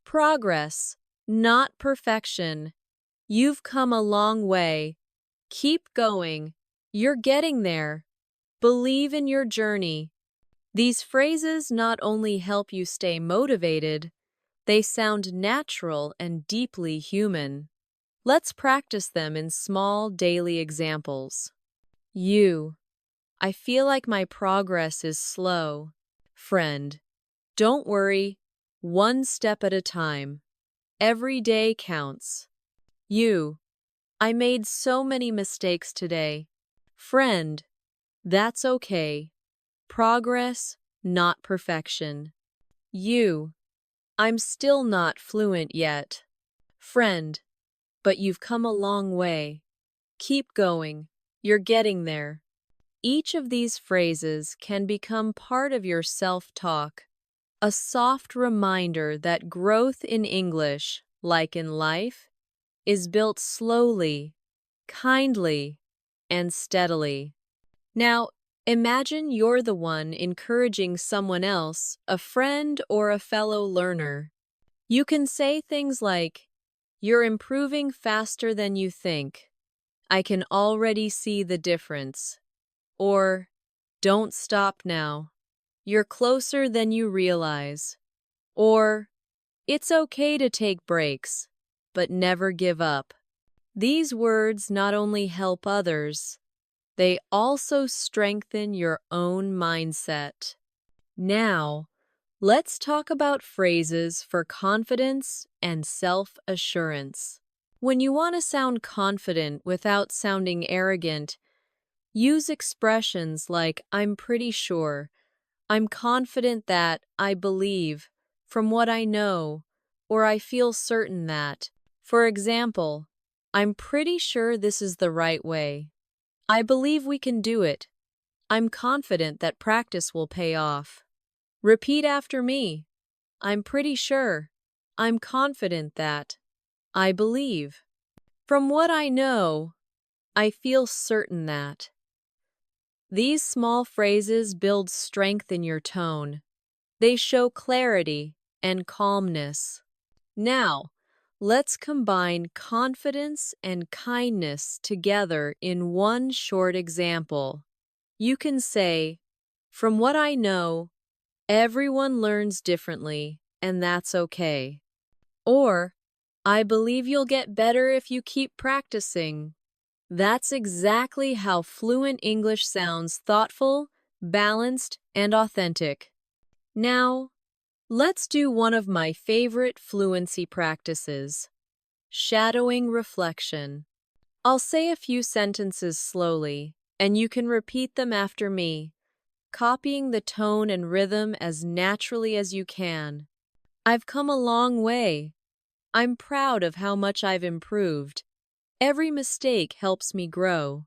Progress, not perfection. You've come a long way. Keep going. You're getting there. Believe in your journey. These phrases not only help you stay motivated, they sound natural and deeply human. Let's practice them in small daily examples. You. I feel like my progress is slow. Friend. Don't worry, one step at a time. Every day counts. You. I made so many mistakes today. Friend. That's okay. Progress, not perfection. You. I'm still not fluent yet. Friend. But you've come a long way. Keep going. You're getting there. Each of these phrases can become part of your self-talk, a soft reminder that growth in English, like in life, is built slowly, kindly, and steadily. Now, imagine you're the one encouraging someone else, a friend or a fellow learner. You can say things like, "You're improving faster than you think. I can already see the difference." Or, "Don't stop now. You're closer than you realize." Or, "It's okay to take breaks, but never give up." These words not only help others, they also strengthen your own mindset. Now, let's talk about phrases for confidence and self-assurance. When you want to sound confident without sounding arrogant, use expressions like "I'm pretty sure," "I'm confident that," "I believe," "from what I know," or "I feel certain that." For example, "I'm pretty sure this is the right way." "I believe we can do it." "I'm confident that practice will pay off." Repeat after me. "I'm pretty sure." "I'm confident that." "I believe." "From what I know." "I feel certain that." These small phrases build strength in your tone. They show clarity and calmness. Now, let's combine confidence and kindness together in one short example. You can say, "From what I know, everyone learns differently, and that's okay." Or, "I believe you'll get better if you keep practicing." That's exactly how fluent English sounds: thoughtful, balanced, and authentic. Now, let's do one of my favorite fluency practices: shadowing reflection. I'll say a few sentences slowly, and you can repeat them after me, copying the tone and rhythm as naturally as you can. I've come a long way. I'm proud of how much I've improved. Every mistake helps me grow.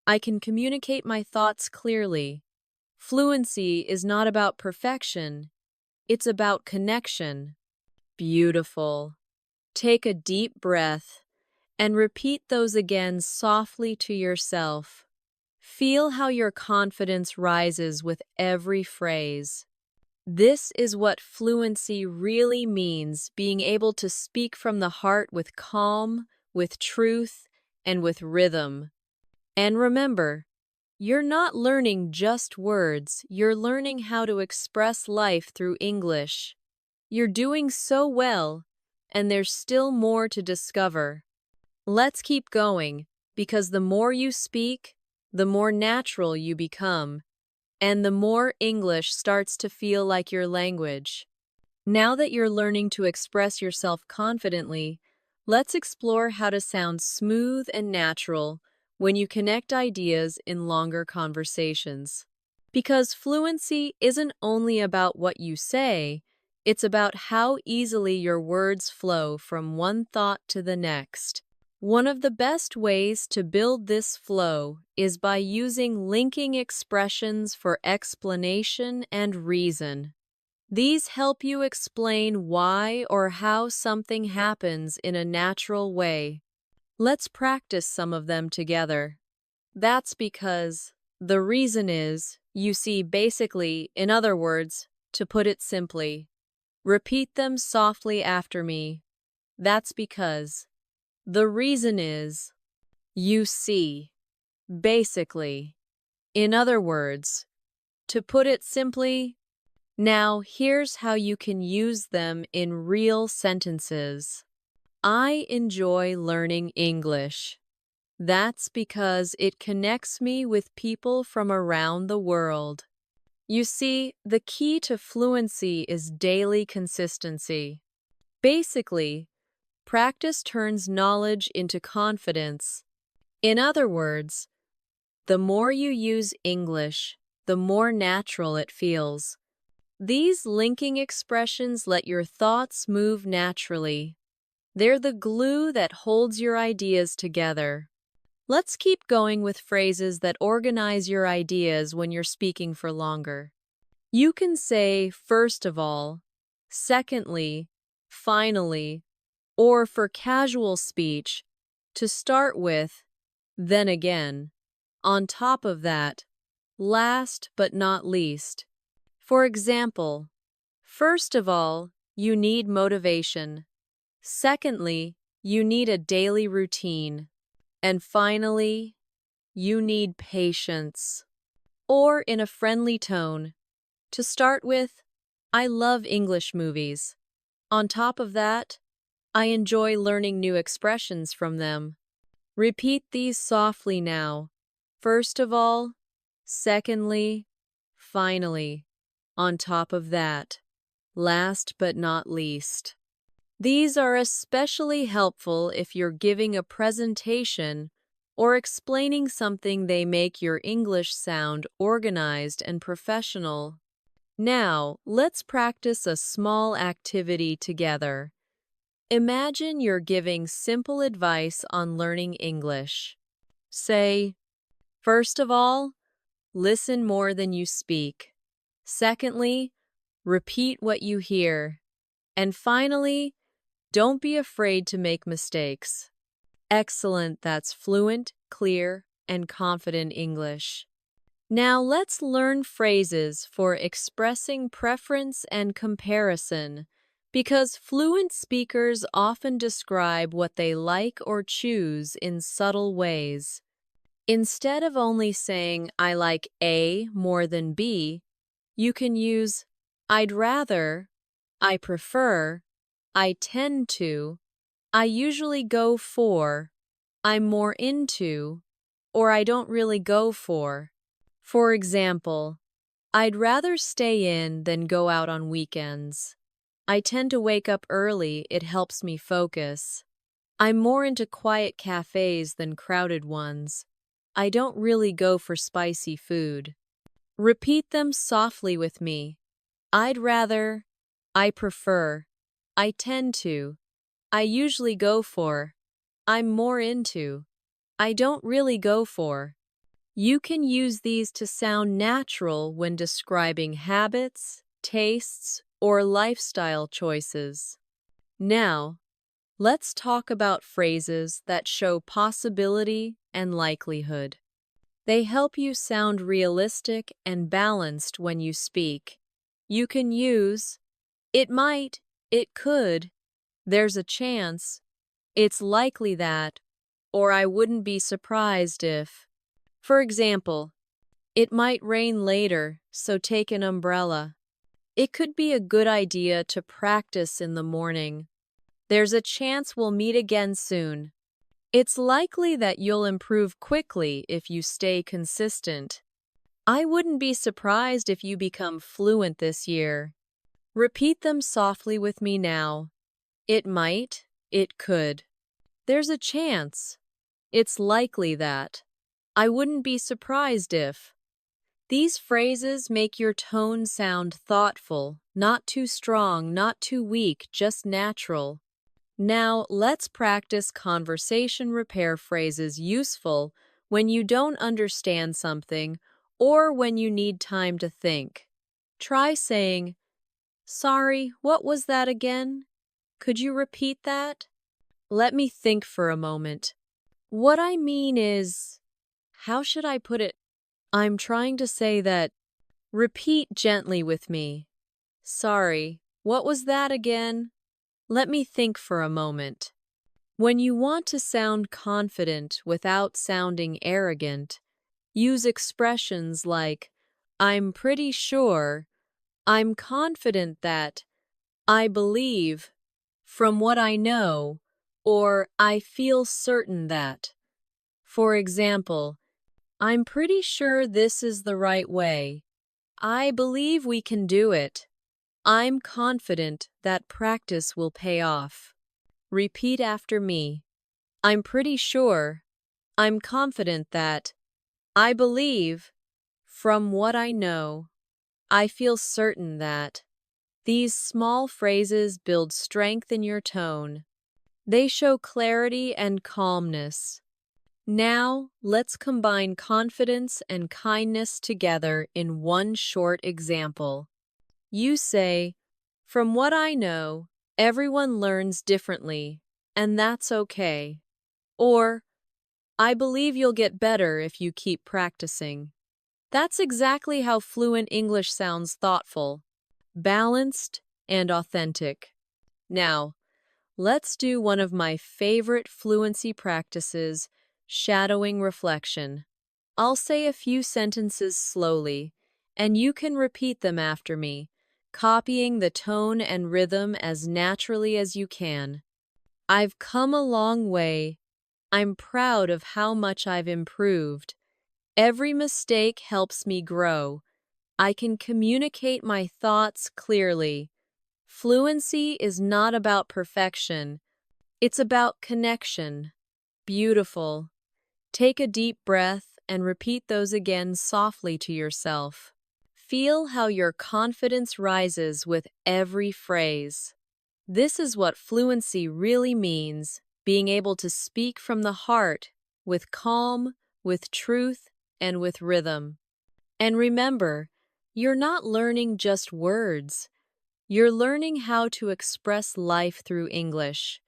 I can communicate my thoughts clearly. Fluency is not about perfection, it's about connection. Beautiful. Take a deep breath and repeat those again softly to yourself. Feel how your confidence rises with every phrase. This is what fluency really means: being able to speak from the heart with calm, with truth, and with rhythm. And remember, you're not learning just words, you're learning how to express life through English. You're doing so well, and there's still more to discover. Let's keep going, because the more you speak, the more natural you become, and the more English starts to feel like your language. Now that you're learning to express yourself confidently, let's explore how to sound smooth and natural when you connect ideas in longer conversations. Because fluency isn't only about what you say, it's about how easily your words flow from one thought to the next. One of the best ways to build this flow is by using linking expressions for explanation and reason. These help you explain why or how something happens in a natural way. Let's practice some of them together. "That's because," "the reason is," you see, basically, in other words, to put it simply. Repeat them softly after me. "That's because," "the reason is," you see, basically. In other words, To put it simply, now here's how you can use them in real sentences. I enjoy learning English. That's because it connects me with people from around the world. You see, the key to fluency is daily consistency. Basically, practice turns knowledge into confidence. In other words, the more you use English, the more natural it feels. These linking expressions let your thoughts move naturally. They're the glue that holds your ideas together. Let's keep going with phrases that organize your ideas when you're speaking for longer. You can say, first of all, secondly, finally, or for casual speech, to start with, then again. On top of that, last but not least. For example, first of all, you need motivation. Secondly, you need a daily routine. And finally, you need patience. Or in a friendly tone. To start with, I love English movies. On top of that, I enjoy learning new expressions from them. Repeat these softly now. First of all, secondly, finally. On top of that, last but not least. These are especially helpful if you're giving a presentation or explaining something. They make your English sound organized and professional. Now, let's practice a small activity together. Imagine you're giving simple advice on learning English. Say, first of all, listen more than you speak. Secondly, repeat what you hear. And finally, don't be afraid to make mistakes. Excellent, that's fluent, clear, and confident English. Now let's learn phrases for expressing preference and comparison, because fluent speakers often describe what they like or choose in subtle ways. Instead of only saying, I like A more than B, you can use I'd rather, I prefer, I tend to, I usually go for, I'm more into, or I don't really go for. For example, I'd rather stay in than go out on weekends. I tend to wake up early, it helps me focus. I'm more into quiet cafes than crowded ones. I don't really go for spicy food. Repeat them softly with me. I'd rather, I prefer, I tend to, I usually go for, I'm more into, I don't really go for. You can use these to sound natural when describing habits, tastes, or lifestyle choices. Now, let's talk about phrases that show possibility and likelihood. They help you sound realistic and balanced when you speak. You can use, it might, it could, there's a chance, it's likely that, or I wouldn't be surprised if. For example, it might rain later, so take an umbrella. It could be a good idea to practice in the morning. There's a chance we'll meet again soon. It's likely that you'll improve quickly if you stay consistent. I wouldn't be surprised if you become fluent this year. Repeat them softly with me now. It might, it could. There's a chance. It's likely that. I wouldn't be surprised if. These phrases make your tone sound thoughtful, not too strong, not too weak, just natural. Now, let's practice conversation repair phrases useful when you don't understand something or when you need time to think. Try saying, sorry, what was that again? Could you repeat that? Let me think for a moment. What I mean is, how should I put it? I'm trying to say that. Repeat gently with me. Sorry, what was that again? Let me think for a moment. When you want to sound confident without sounding arrogant, use expressions like, I'm pretty sure, I'm confident that, I believe, from what I know, or I feel certain that. For example, I'm pretty sure this is the right way. I believe we can do it. I'm confident that practice will pay off. Repeat after me. I'm pretty sure. I'm confident that. I believe. From what I know. I feel certain that. These small phrases build strength in your tone. They show clarity and calmness. Now, let's combine confidence and kindness together in one short example. You say, "From what I know, everyone learns differently, and that's okay." Or, "I believe you'll get better if you keep practicing." That's exactly how fluent English sounds: thoughtful, balanced, and authentic. Now, let's do one of my favorite fluency practices, shadowing reflection. I'll say a few sentences slowly, and you can repeat them after me, copying the tone and rhythm as naturally as you can. I've come a long way. I'm proud of how much I've improved. Every mistake helps me grow. I can communicate my thoughts clearly. Fluency is not about perfection. It's about connection. Beautiful. Take a deep breath and repeat those again softly to yourself. Feel how your confidence rises with every phrase. This is what fluency really means: being able to speak from the heart, with calm, with truth, and with rhythm. And remember, you're not learning just words. You're learning how to express life through English.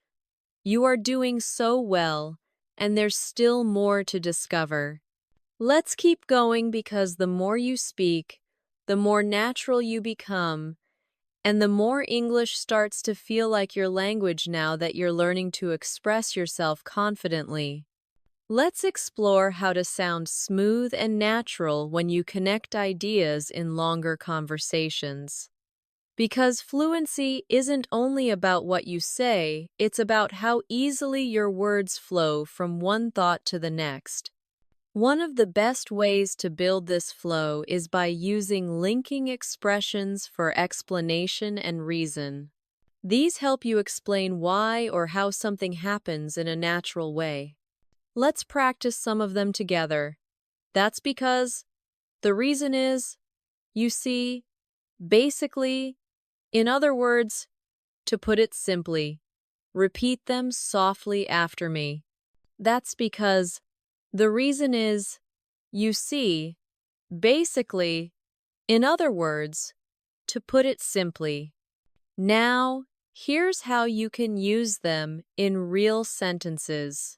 You are doing so well, and there's still more to discover. Let's keep going, because the more you speak, the more natural you become, and the more English starts to feel like your language now that you're learning to express yourself confidently. Let's explore how to sound smooth and natural when you connect ideas in longer conversations. Because fluency isn't only about what you say, it's about how easily your words flow from one thought to the next. One of the best ways to build this flow is by using linking expressions for explanation and reason. These help you explain why or how something happens in a natural way. Let's practice some of them together. That's because, the reason is, you see, basically, in other words, to put it simply. Repeat them softly after me. That's because, the reason is, you see, basically, in other words, to put it simply. Now, here's how you can use them in real sentences.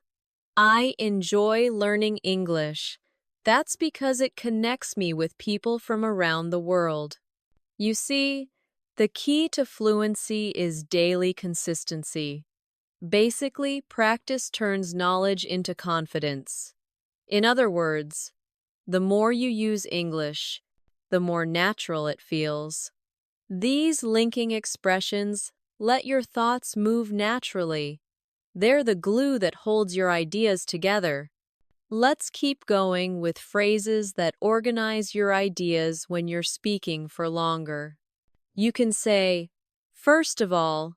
I enjoy learning English. That's because it connects me with people from around the world. You see, the key to fluency is daily consistency. Basically, practice turns knowledge into confidence. In other words, the more you use English, the more natural it feels. These linking expressions let your thoughts move naturally. They're the glue that holds your ideas together. Let's keep going with phrases that organize your ideas when you're speaking for longer. You can say, first of all,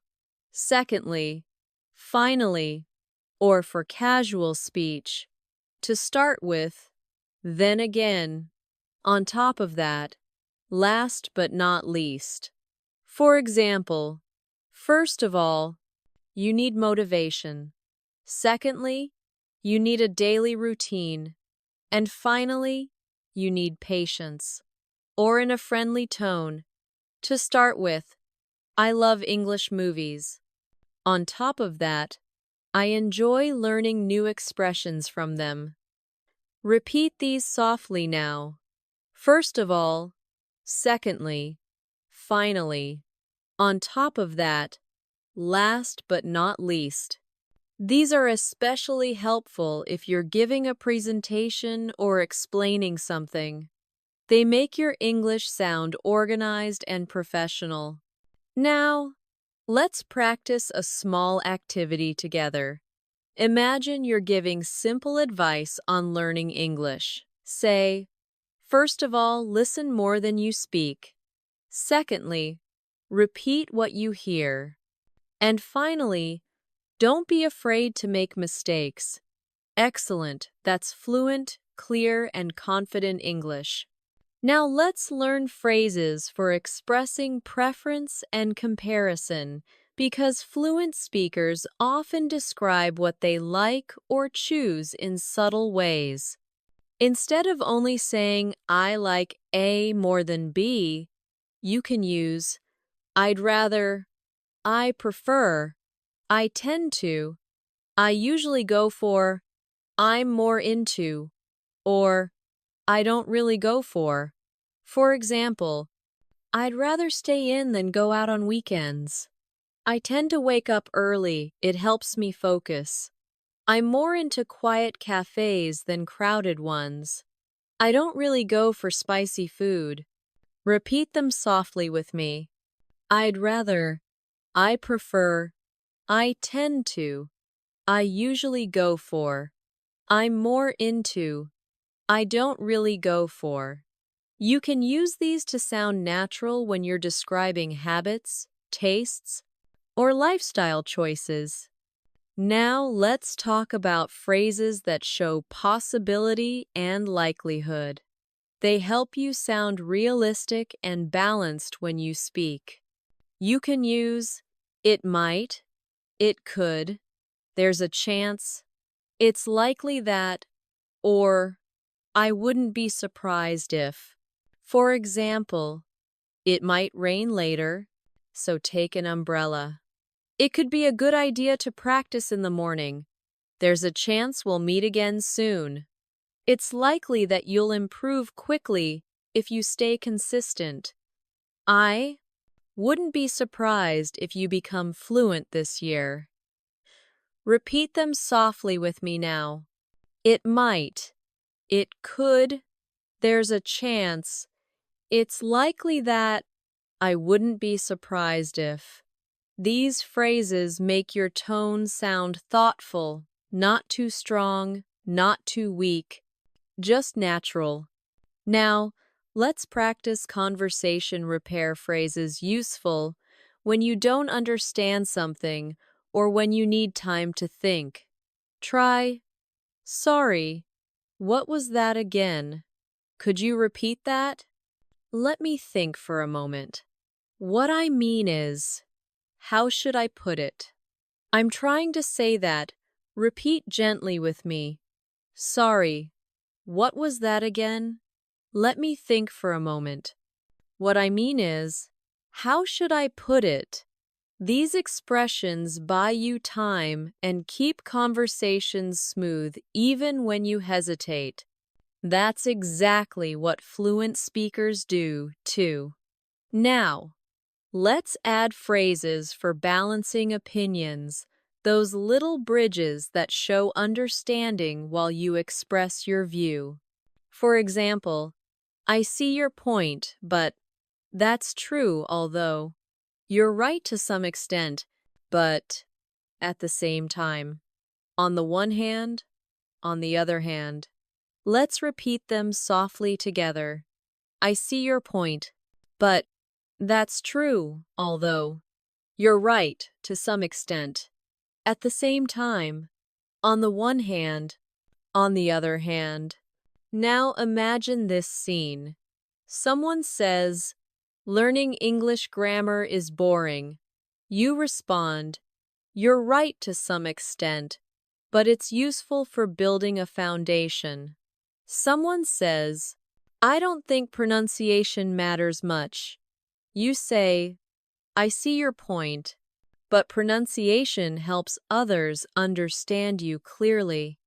secondly, finally, or for casual speech, to start with, then again, on top of that, last but not least. For example, first of all, you need motivation. Secondly, you need a daily routine. And finally, you need patience. Or in a friendly tone, to start with, I love English movies. On top of that, I enjoy learning new expressions from them. Repeat these softly now. First of all, secondly, finally, on top of that, last but not least. These are especially helpful if you're giving a presentation or explaining something. They make your English sound organized and professional. Now, let's practice a small activity together. Imagine you're giving simple advice on learning English. Say, first of all, listen more than you speak. Secondly, repeat what you hear. And finally, don't be afraid to make mistakes. Excellent. That's fluent, clear, and confident English. Now let's learn phrases for expressing preference and comparison, because fluent speakers often describe what they like or choose in subtle ways. Instead of only saying, I like A more than B, you can use, I'd rather, I prefer, I tend to, I usually go for, I'm more into, or I don't really go for. For example, I'd rather stay in than go out on weekends. I tend to wake up early, it helps me focus. I'm more into quiet cafes than crowded ones. I don't really go for spicy food. Repeat them softly with me. I'd rather, I prefer, I tend to, I usually go for, I'm more into, I don't really go for. You can use these to sound natural when you're describing habits, tastes, or lifestyle choices. Now let's talk about phrases that show possibility and likelihood. They help you sound realistic and balanced when you speak. You can use it might, it could, there's a chance, it's likely that, or I wouldn't be surprised if. For example, it might rain later, so take an umbrella. It could be a good idea to practice in the morning. There's a chance we'll meet again soon. It's likely that you'll improve quickly if you stay consistent. I wouldn't be surprised if you become fluent this year. Repeat them softly with me now. It might. It could. There's a chance. It's likely that. I wouldn't be surprised if. These phrases make your tone sound thoughtful, not too strong, not too weak, just natural. Now, let's practice conversation repair phrases useful when you don't understand something or when you need time to think. Try, sorry, what was that again? Could you repeat that? Let me think for a moment. What I mean is, how should I put it? I'm trying to say that. Repeat gently with me. Sorry, what was that again? Let me think for a moment. What I mean is, how should I put it? These expressions buy you time and keep conversations smooth even when you hesitate. That's exactly what fluent speakers do, too. Now, let's add phrases for balancing opinions, those little bridges that show understanding while you express your view. For example, I see your point, but that's true, although you're right to some extent, but at the same time. On the one hand, on the other hand. Let's repeat them softly together. I see your point, but that's true, although you're right to some extent. At the same time, on the one hand, on the other hand. Now imagine this scene. Someone says, learning English grammar is boring. You respond, you're right to some extent, but it's useful for building a foundation. Someone says, I don't think pronunciation matters much. You say, I see your point, but pronunciation helps others understand you clearly.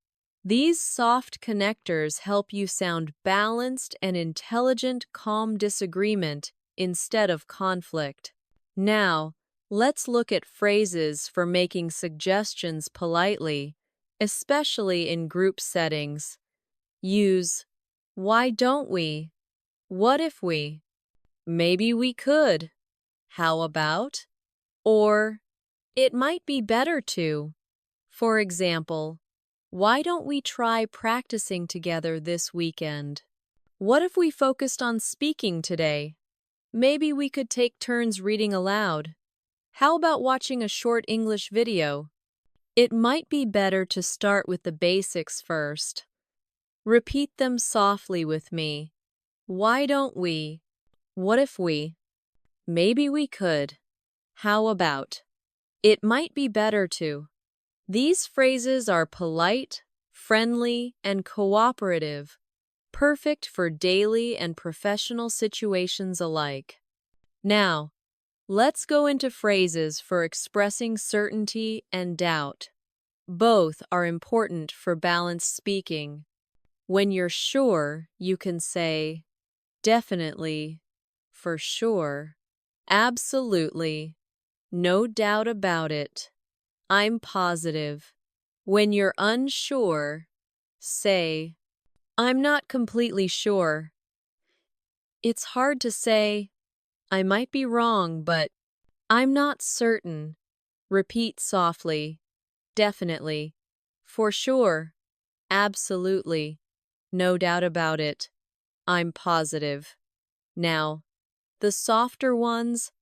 These soft connectors help you sound balanced and intelligent, calm disagreement instead of conflict. Now, let's look at phrases for making suggestions politely, especially in group settings. Use, why don't we? What if we? Maybe we could. How about? Or, it might be better to. For example, why don't we try practicing together this weekend? What if we focused on speaking today? Maybe we could take turns reading aloud. How about watching a short English video? It might be better to start with the basics first. Repeat them softly with me. Why don't we? What if we? Maybe we could. How about? It might be better to. These phrases are polite, friendly, and cooperative, perfect for daily and professional situations alike. Now, let's go into phrases for expressing certainty and doubt. Both are important for balanced speaking. When you're sure, you can say, definitely, for sure, absolutely, no doubt about it, I'm positive. When you're unsure, say, I'm not completely sure. It's hard to say, I might be wrong, but I'm not certain. Repeat softly, definitely, for sure, absolutely, no doubt about it, I'm positive. Now, the softer ones,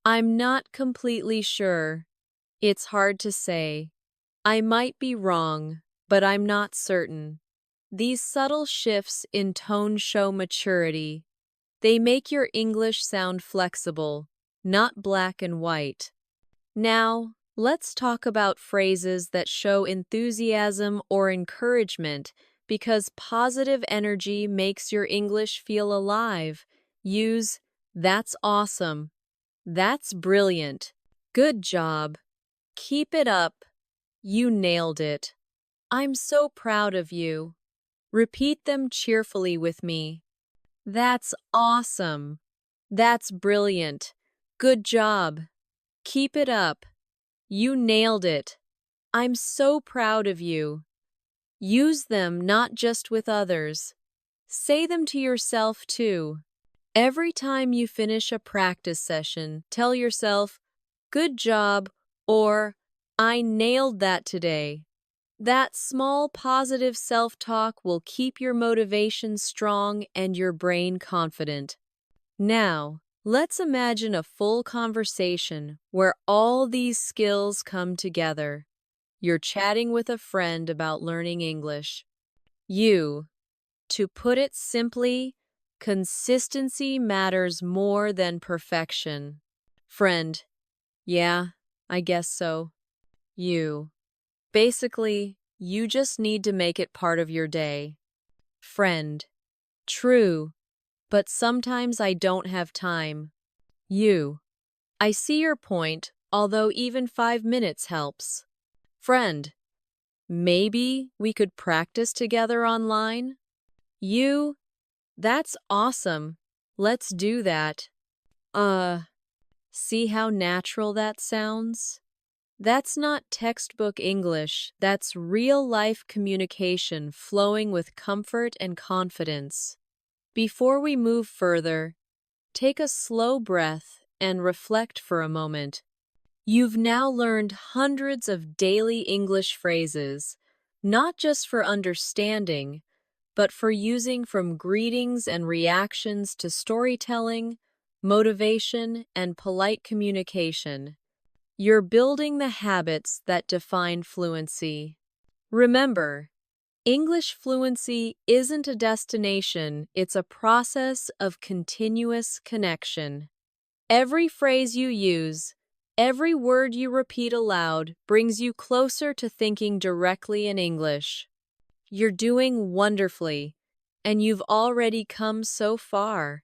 I'm not completely sure. It's hard to say. I might be wrong, but I'm not certain. These subtle shifts in tone show maturity. They make your English sound flexible, not black and white. Now, let's talk about phrases that show enthusiasm or encouragement because positive energy makes your English feel alive. Use, that's awesome. That's brilliant. Good job. Keep it up. You nailed it. I'm so proud of you. Repeat them cheerfully with me. That's awesome. That's brilliant. Good job. Keep it up. You nailed it. I'm so proud of you. Use them not just with others. Say them to yourself too. Every time you finish a practice session, tell yourself, good job, or I nailed that today. That small positive self-talk will keep your motivation strong and your brain confident. Now, let's imagine a full conversation where all these skills come together. You're chatting with a friend about learning English. To put it simply, consistency matters more than perfection. Friend, yeah, I guess so. Basically, you just need to make it part of your day. Friend, true, but sometimes I don't have time. I see your point, although even 5 minutes helps. Friend, maybe we could practice together online? That's awesome. Let's do that. See how natural that sounds? That's not textbook English, that's real-life communication flowing with comfort and confidence. Before we move further, take a slow breath and reflect for a moment. You've now learned hundreds of daily English phrases, not just for understanding, but for using from greetings and reactions to storytelling, motivation, and polite communication. You're building the habits that define fluency. Remember, English fluency isn't a destination, it's a process of continuous connection. Every phrase you use, every word you repeat aloud brings you closer to thinking directly in English. You're doing wonderfully, and you've already come so far.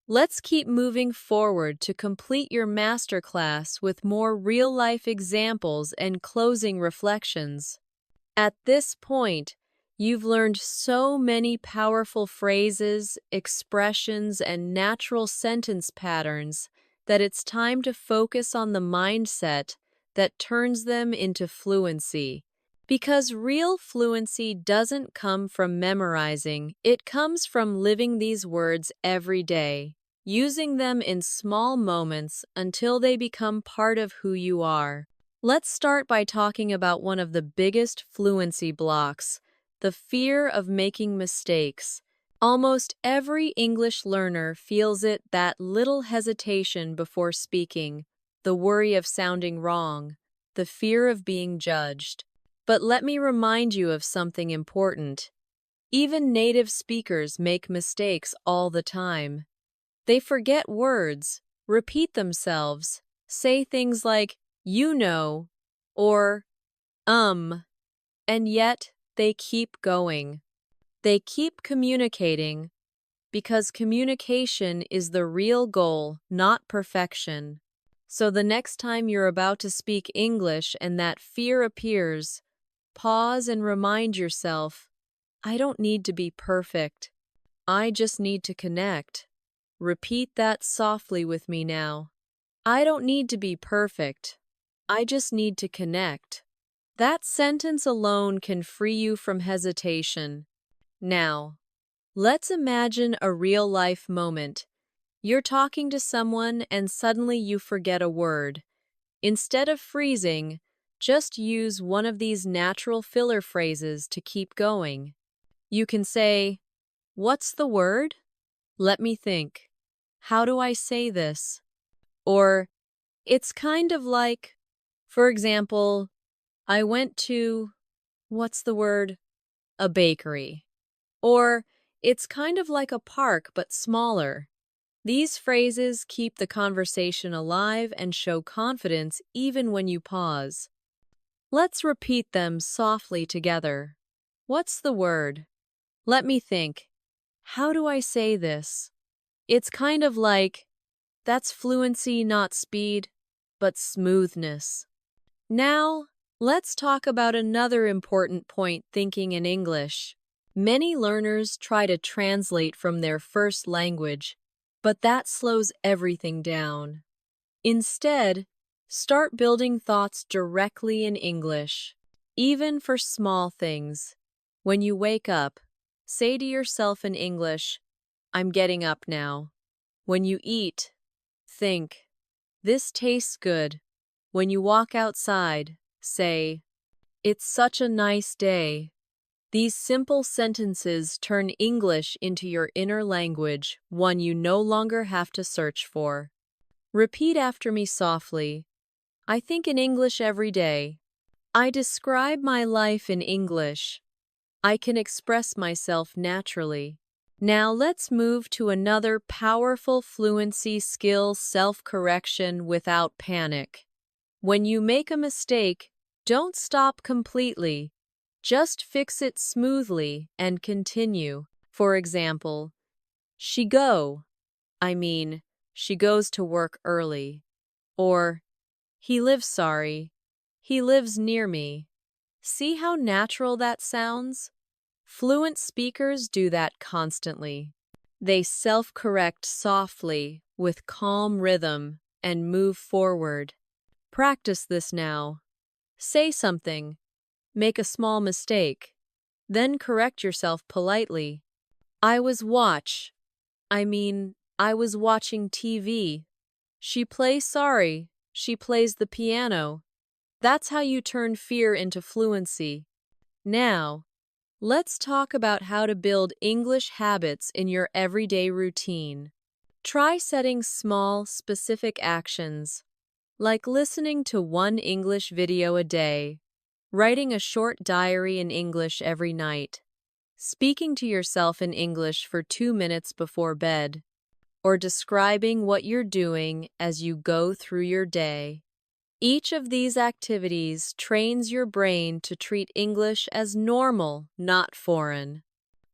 Let's keep moving forward to complete your masterclass with more real-life examples and closing reflections. At this point, you've learned so many powerful phrases, expressions, and natural sentence patterns that it's time to focus on the mindset that turns them into fluency. Because real fluency doesn't come from memorizing, it comes from living these words every day, using them in small moments until they become part of who you are. Let's start by talking about one of the biggest fluency blocks, the fear of making mistakes. Almost every English learner feels it, that little hesitation before speaking, the worry of sounding wrong, the fear of being judged. But let me remind you of something important. Even native speakers make mistakes all the time. They forget words, repeat themselves, say things like, you know, or, and yet they keep going. They keep communicating because communication is the real goal, not perfection. So the next time you're about to speak English and that fear appears, pause and remind yourself, I don't need to be perfect. I just need to connect. Repeat that softly with me now. I don't need to be perfect. I just need to connect. That sentence alone can free you from hesitation. Now, let's imagine a real-life moment. You're talking to someone and suddenly you forget a word. Instead of freezing, just use one of these natural filler phrases to keep going. You can say, what's the word? Let me think. How do I say this? Or, it's kind of like, for example, I went to, what's the word? A bakery. Or, it's kind of like a park but smaller. These phrases keep the conversation alive and show confidence even when you pause. Let's repeat them softly together. What's the word? Let me think. How do I say this? It's kind of like, that's fluency, not speed, but smoothness. Now, let's talk about another important point thinking in English. Many learners try to translate from their first language, but that slows everything down. Instead, start building thoughts directly in English, even for small things. When you wake up, say to yourself in English, I'm getting up now. When you eat, think, this tastes good. When you walk outside, say, it's such a nice day. These simple sentences turn English into your inner language, one you no longer have to search for. Repeat after me softly. I think in English every day. I describe my life in English. I can express myself naturally. Now let's move to another powerful fluency skill, self-correction without panic. When you make a mistake, don't stop completely. Just fix it smoothly and continue. For example, she goes to work early. Or, he lives near me. See how natural that sounds? Fluent speakers do that constantly. They self-correct softly, with calm rhythm, and move forward. Practice this now. Say something. Make a small mistake. Then correct yourself politely. I was watching TV. She plays the piano. That's how you turn fear into fluency. Now, let's talk about how to build English habits in your everyday routine. Try setting small, specific actions, like listening to one English video a day, writing a short diary in English every night, speaking to yourself in English for 2 minutes before bed, or describing what you're doing as you go through your day. Each of these activities trains your brain to treat English as normal, not foreign.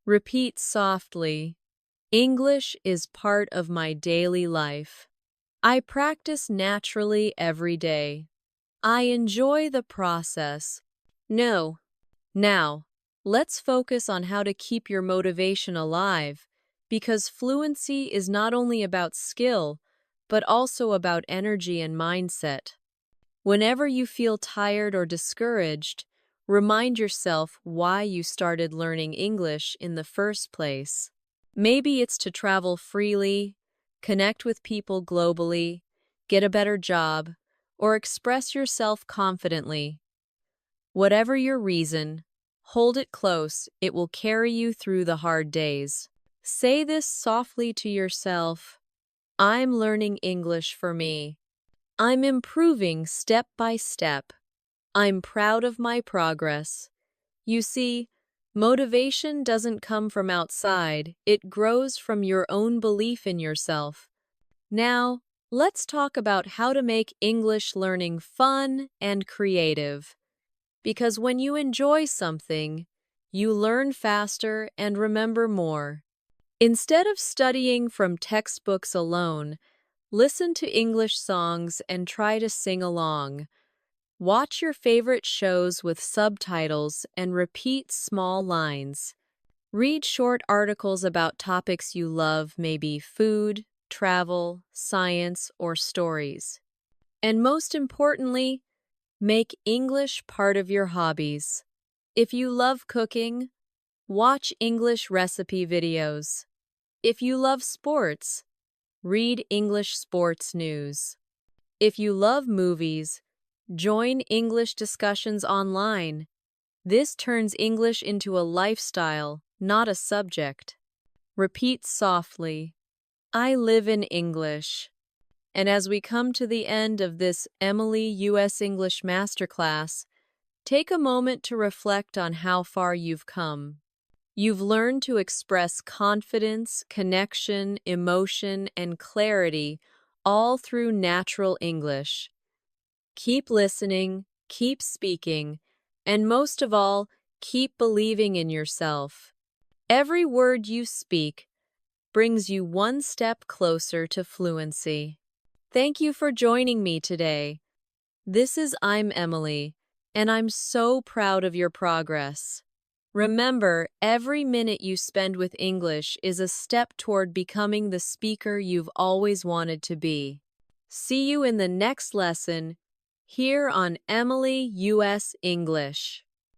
Repeat softly. English is part of my daily life. I practice naturally every day. I enjoy the process. No. Now, let's focus on how to keep your motivation alive, because fluency is not only about skill, but also about energy and mindset. Whenever you feel tired or discouraged, Remind yourself why you started learning English in the first place. Maybe it's to travel freely, connect with people globally, get a better job, or express yourself confidently. Whatever your reason, hold it close, it will carry you through the hard days. Say this softly to yourself: I'm learning English for me. I'm improving step by step. I'm proud of my progress. You see, motivation doesn't come from outside, it grows from your own belief in yourself. Now, let's talk about how to make English learning fun and creative. Because when you enjoy something, you learn faster and remember more. Instead of studying from textbooks alone, listen to English songs and try to sing along. Watch your favorite shows with subtitles and repeat small lines. Read short articles about topics you love, maybe food, travel, science, or stories. And most importantly, make English part of your hobbies. If you love cooking, watch English recipe videos. If you love sports, read English sports news. If you love movies, join English discussions online. This turns English into a lifestyle, not a subject. Repeat softly: I live in English. And as we come to the end of this Emily U.S. English Masterclass, take a moment to reflect on how far you've come. You've learned to express confidence, connection, emotion, and clarity all through natural English. Keep listening, keep speaking, and most of all, keep believing in yourself. Every word you speak brings you one step closer to fluency. Thank you for joining me today. I'm Emily, and I'm so proud of your progress. Remember, every minute you spend with English is a step toward becoming the speaker you've always wanted to be. See you in the next lesson here on Emily U.S. English.